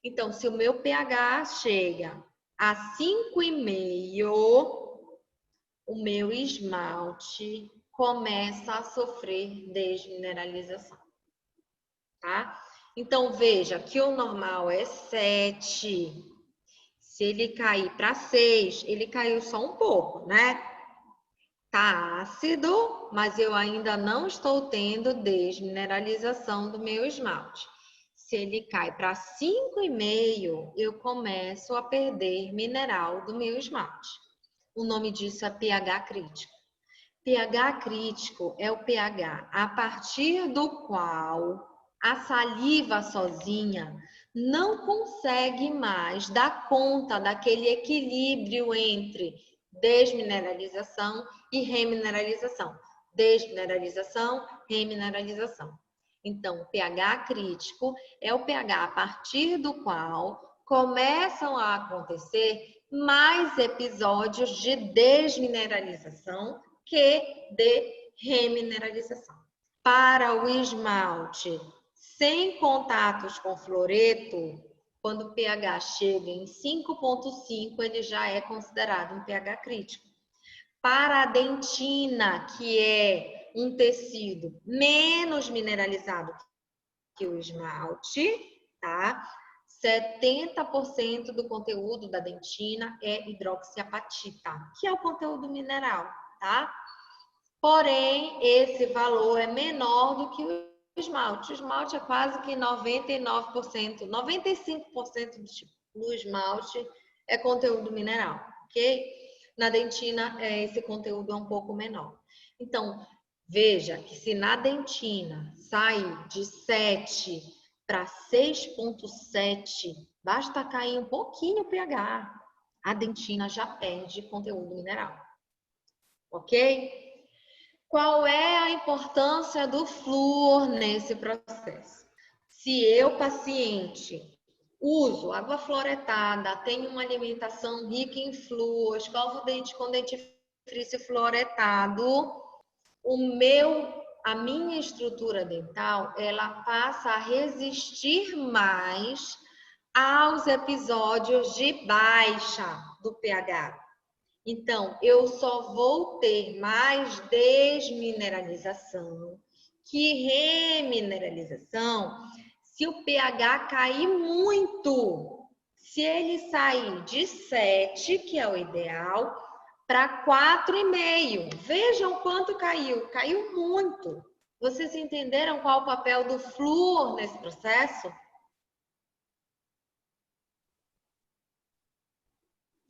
Então, se o meu pH chega a 5,5, o meu esmalte começa a sofrer desmineralização, tá? Então, veja que o normal é 7. Se ele cair para 6, ele caiu só um pouco, né? Tá ácido, mas eu ainda não estou tendo desmineralização do meu esmalte. Se ele cai para 5,5, eu começo a perder mineral do meu esmalte. O nome disso é pH crítico. pH crítico é o pH a partir do qual a saliva sozinha não consegue mais dar conta daquele equilíbrio entre desmineralização e remineralização. Desmineralização, remineralização. Então, o pH crítico é o pH a partir do qual começam a acontecer mais episódios de desmineralização que de remineralização. Para o esmalte sem contatos com fluoreto, quando o pH chega em 5,5, ele já é considerado um pH crítico. Para a dentina, que é um tecido menos mineralizado que o esmalte, tá? 70% do conteúdo da dentina é hidroxiapatita, que é o conteúdo mineral, tá? Porém, esse valor é menor do que o esmalte. O esmalte é quase que 99%, 95% do esmalte é conteúdo mineral, ok? Na dentina, esse conteúdo é um pouco menor. Então, veja que se na dentina sai de 7 para 6,7, basta cair um pouquinho o pH, a dentina já perde conteúdo mineral, ok? Qual é a importância do flúor nesse processo? Se eu, paciente, uso água fluoretada, tenho uma alimentação rica em flúor, escovo o dente com dentifrício fluoretado, a minha estrutura dental, ela passa a resistir mais aos episódios de baixa do pH. Então, eu só vou ter mais desmineralização que remineralização se o pH cair muito. Se ele sair de 7, que é o ideal, para 4,5. Vejam quanto caiu. Caiu muito. Vocês entenderam qual o papel do flúor nesse processo?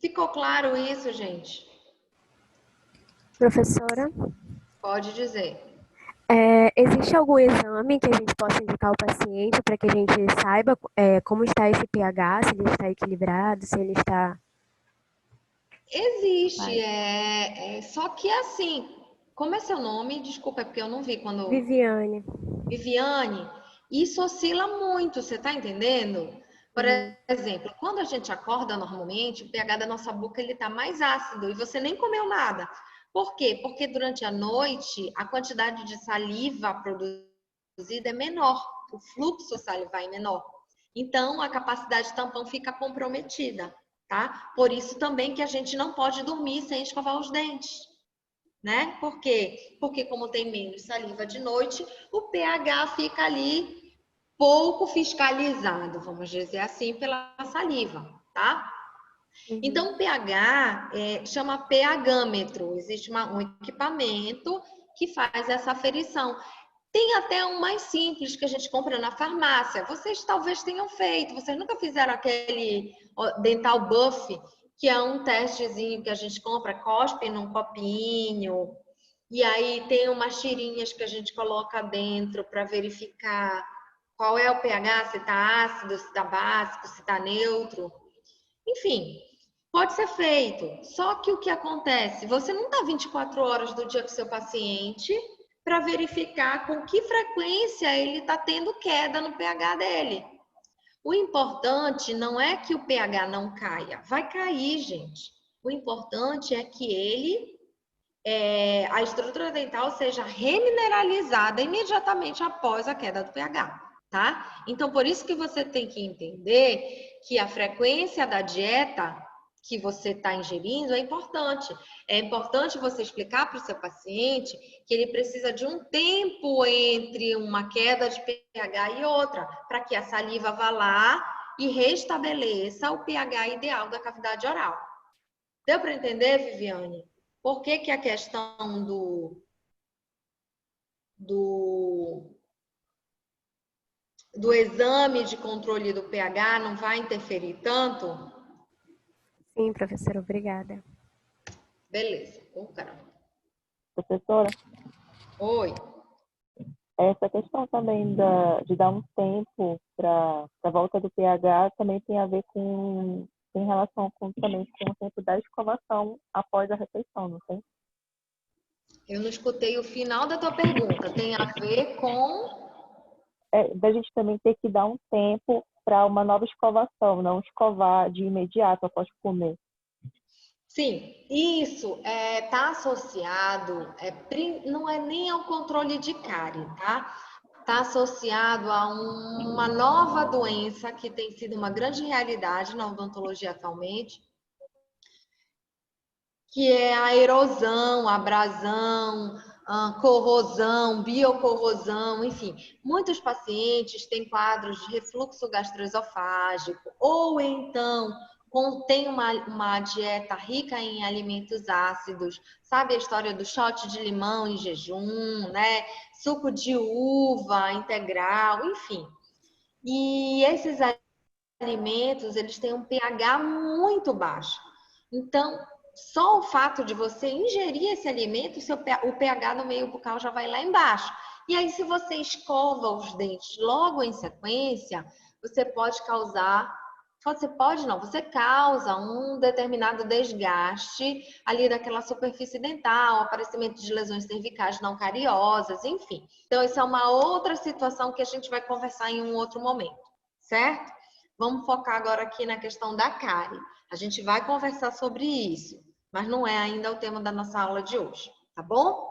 Ficou claro isso, gente? Professora, Pode dizer. existe algum exame que a gente possa indicar ao paciente para que a gente saiba como está esse pH, se ele está equilibrado, se ele está... Existe, só que assim, como é seu nome? Desculpa, é porque eu não vi quando... Viviane. Viviane, isso oscila muito, você tá entendendo? Por exemplo, quando a gente acorda normalmente, o pH da nossa boca ele tá mais ácido e você nem comeu nada. Por quê? Porque durante a noite a quantidade de saliva produzida é menor, o fluxo salivar é menor. Então a capacidade de tampão fica comprometida, tá? Por isso também que a gente não pode dormir sem escovar os dentes, né? Por quê? Porque como tem menos saliva de noite, o pH fica ali pouco fiscalizado, vamos dizer assim, pela saliva, tá? Então, o pH chama pHmetro. Existe um equipamento que faz essa aferição. Tem até um mais simples que a gente compra na farmácia. Vocês talvez tenham feito. Vocês nunca fizeram aquele Dental Buff, que é um testezinho que a gente compra, cospe num copinho. E aí tem umas tirinhas que a gente coloca dentro para verificar qual é o pH, se está ácido, se está básico, se está neutro. Enfim, pode ser feito. Só que o que acontece? Você não está 24 horas do dia com seu paciente para verificar com que frequência ele está tendo queda no pH dele. O importante não é que o pH não caia. Vai cair, gente. O importante é que a estrutura dental seja remineralizada imediatamente após a queda do pH. Tá? Então, por isso que você tem que entender que a frequência da dieta que você está ingerindo é importante. É importante você explicar para o seu paciente que ele precisa de um tempo entre uma queda de pH e outra, para que a saliva vá lá e restabeleça o pH ideal da cavidade oral. Deu para entender, Viviane? Por que que a questão do exame de controle do pH não vai interferir tanto? Sim, professora, obrigada. Beleza. Caramba. Professora, Oi. essa questão também de dar um tempo para a volta do pH também tem a ver em relação também com o tempo da escovação após a refeição, não tem? Eu não escutei o final da tua pergunta. Tem a ver com... Da gente também ter que dar um tempo para uma nova escovação, não escovar de imediato após comer. Sim, isso está associado, não é nem ao controle de cárie, tá? Está associado a uma nova doença que tem sido uma grande realidade na odontologia atualmente, que é a erosão, abrasão, corrosão, biocorrosão, enfim. Muitos pacientes têm quadros de refluxo gastroesofágico ou então tem uma dieta rica em alimentos ácidos, sabe a história do shot de limão em jejum, né? Suco de uva integral, enfim. E esses alimentos, eles têm um pH muito baixo. Então, só o fato de você ingerir esse alimento, o pH no meio bucal já vai lá embaixo. E aí, se você escova os dentes logo em sequência, você pode causar Você pode não, você causa um determinado desgaste ali daquela superfície dental, aparecimento de lesões cervicais não cariosas, enfim. Então, isso é uma outra situação que a gente vai conversar em um outro momento, certo? Vamos focar agora aqui na questão da cárie. A gente vai conversar sobre isso, mas não é ainda o tema da nossa aula de hoje, tá bom?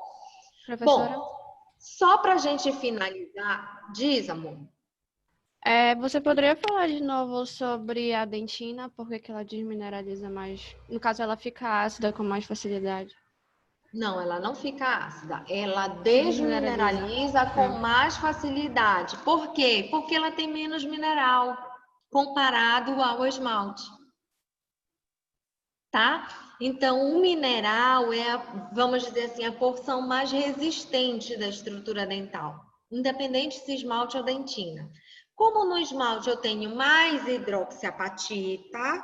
Professora, Bom, só para a gente finalizar, diz, amor. você poderia falar de novo sobre a dentina, por que ela desmineraliza mais? No caso, ela fica ácida com mais facilidade. Não, ela não fica ácida, ela desmineraliza com mais facilidade. Por quê? Porque ela tem menos mineral comparado ao esmalte. Tá? Então, o mineral é, vamos dizer assim, a porção mais resistente da estrutura dental, independente se esmalte ou dentina. Como no esmalte eu tenho mais hidroxiapatita,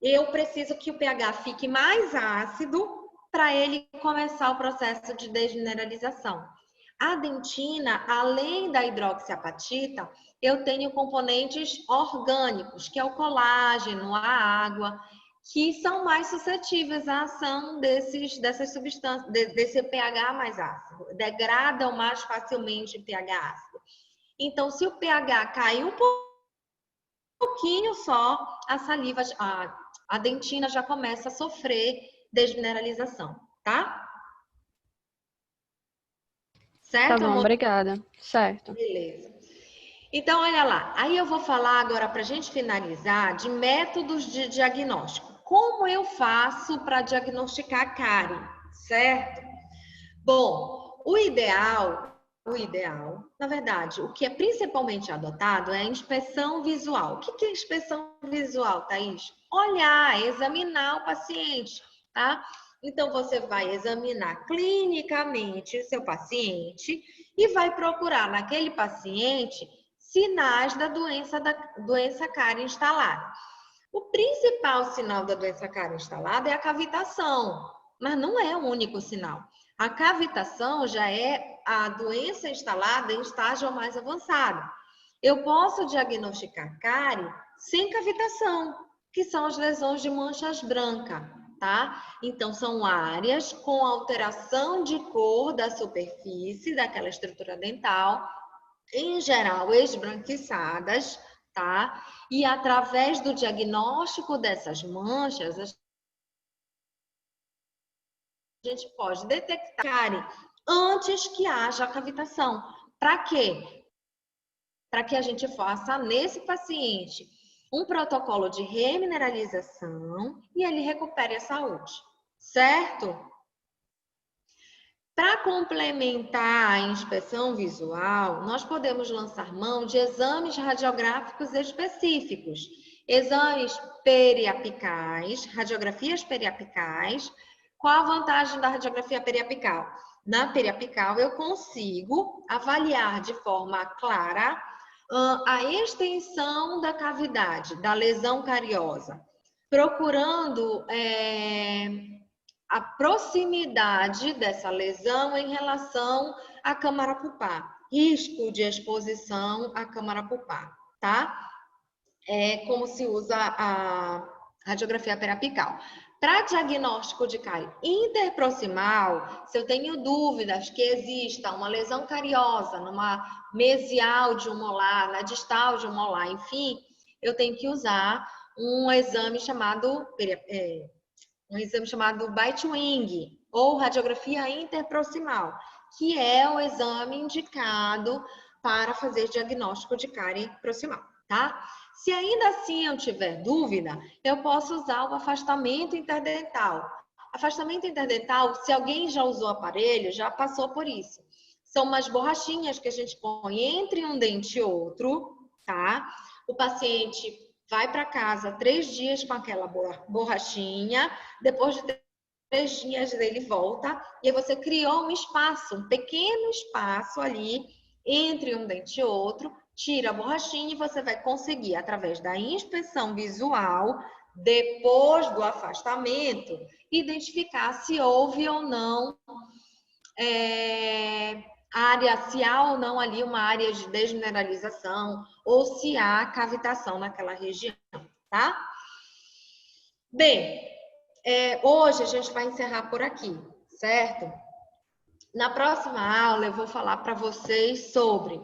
eu preciso que o pH fique mais ácido para ele começar o processo de desmineralização. A dentina, além da hidroxiapatita, eu tenho componentes orgânicos, que é o colágeno, a água, que são mais suscetíveis à ação dessas substâncias, desse pH mais ácido, degradam mais facilmente o pH ácido. Então, se o pH cair um pouquinho só, a saliva, a dentina já começa a sofrer desmineralização, tá? Certo, Tá bom, amor? obrigada. Certo. Beleza. Então, olha lá. Aí eu vou falar agora, para a gente finalizar, de métodos de diagnóstico. Como eu faço para diagnosticar cárie, certo? Bom, o ideal, na verdade, o que é principalmente adotado é a inspeção visual. O que é inspeção visual, Thaís? Olhar, examinar o paciente, tá? Então, você vai examinar clinicamente o seu paciente e vai procurar naquele paciente sinais da doença cárie instalada. O principal sinal da doença cárie instalada é a cavitação, mas não é o único sinal. A cavitação já é a doença instalada em estágio mais avançado. Eu posso diagnosticar cárie sem cavitação, que são as lesões de manchas brancas, tá? Então, são áreas com alteração de cor da superfície daquela estrutura dental, em geral esbranquiçadas, tá? E através do diagnóstico dessas manchas, a gente pode detectar antes que haja a cavitação. Para quê? Para que a gente faça nesse paciente um protocolo de remineralização e ele recupere a saúde, certo? Para complementar a inspeção visual, nós podemos lançar mão de exames radiográficos específicos, exames periapicais, radiografias periapicais. Qual a vantagem da radiografia periapical? Na periapical, eu consigo avaliar de forma clara a extensão da cavidade, da lesão cariosa, procurando a proximidade dessa lesão em relação à câmara pulpar, risco de exposição à câmara pulpar, tá? É como se usa a radiografia periapical. Para diagnóstico de cárie interproximal, se eu tenho dúvidas que exista uma lesão cariosa numa mesial de um molar, na distal de um molar, enfim, eu tenho que usar um exame chamado Bite Wing, ou radiografia interproximal, que é o exame indicado para fazer diagnóstico de cárie proximal, tá? Se ainda assim eu tiver dúvida, eu posso usar o afastamento interdental. Afastamento interdental, se alguém já usou o aparelho, já passou por isso. São umas borrachinhas que a gente põe entre um dente e outro, tá? O paciente vai para casa 3 dias com aquela borrachinha, depois de 3 dias ele volta, e aí você criou um espaço, um pequeno espaço ali entre um dente e outro, tira a borrachinha e você vai conseguir, através da inspeção visual, depois do afastamento, identificar se houve ou não se há ou não ali uma área de desmineralização ou se há cavitação naquela região, tá? Bem, hoje a gente vai encerrar por aqui, certo? Na próxima aula eu vou falar para vocês sobre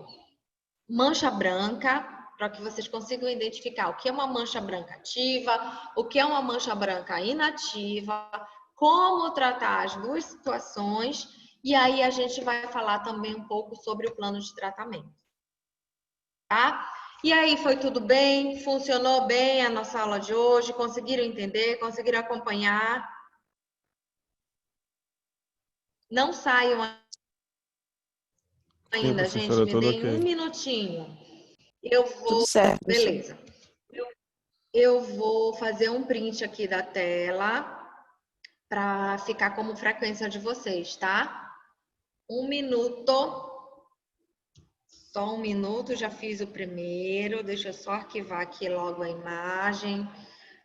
mancha branca, para que vocês consigam identificar o que é uma mancha branca ativa, o que é uma mancha branca inativa, como tratar as duas situações, e aí a gente vai falar também um pouco sobre o plano de tratamento. Tá? E aí, foi tudo bem? Funcionou bem a nossa aula de hoje? Conseguiram entender? Conseguiram acompanhar? Não saiam ainda, Sim, gente. professora, Me tudo deem um ok. minutinho. Eu vou... Tudo certo. Beleza. Eu vou fazer um print aqui da tela para ficar como frequência de vocês, tá? Um minuto. Só um minuto, já fiz o primeiro. Deixa eu só arquivar aqui logo a imagem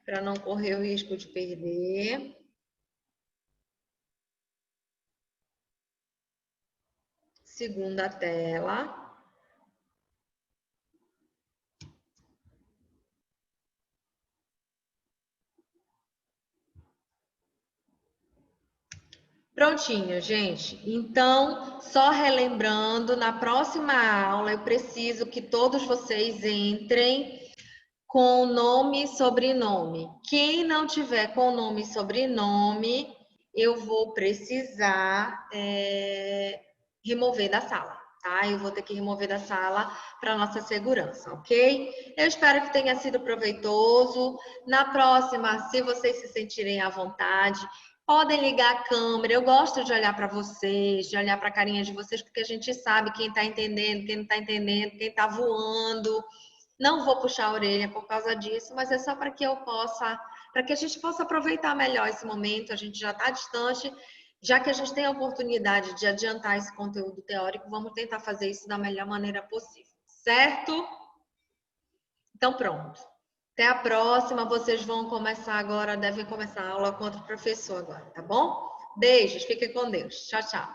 para não correr o risco de perder. Segunda tela. Prontinho, gente. Então, só relembrando, na próxima aula eu preciso que todos vocês entrem com nome e sobrenome. Quem não tiver com nome e sobrenome, eu vou precisar remover da sala, tá? Eu vou ter que remover da sala para nossa segurança, ok? Eu espero que tenha sido proveitoso. Na próxima, se vocês se sentirem à vontade, podem ligar a câmera. Eu gosto de olhar para vocês, de olhar para a carinha de vocês, porque a gente sabe quem está entendendo, quem não está entendendo, quem está voando. Não vou puxar a orelha por causa disso, mas é só para que para que a gente possa aproveitar melhor esse momento. A gente já está distante, já que a gente tem a oportunidade de adiantar esse conteúdo teórico, vamos tentar fazer isso da melhor maneira possível, certo? Então, pronto. Até a próxima. Vocês vão começar agora, devem começar a aula com outro professor agora, tá bom? Beijos, fiquem com Deus. Tchau, tchau.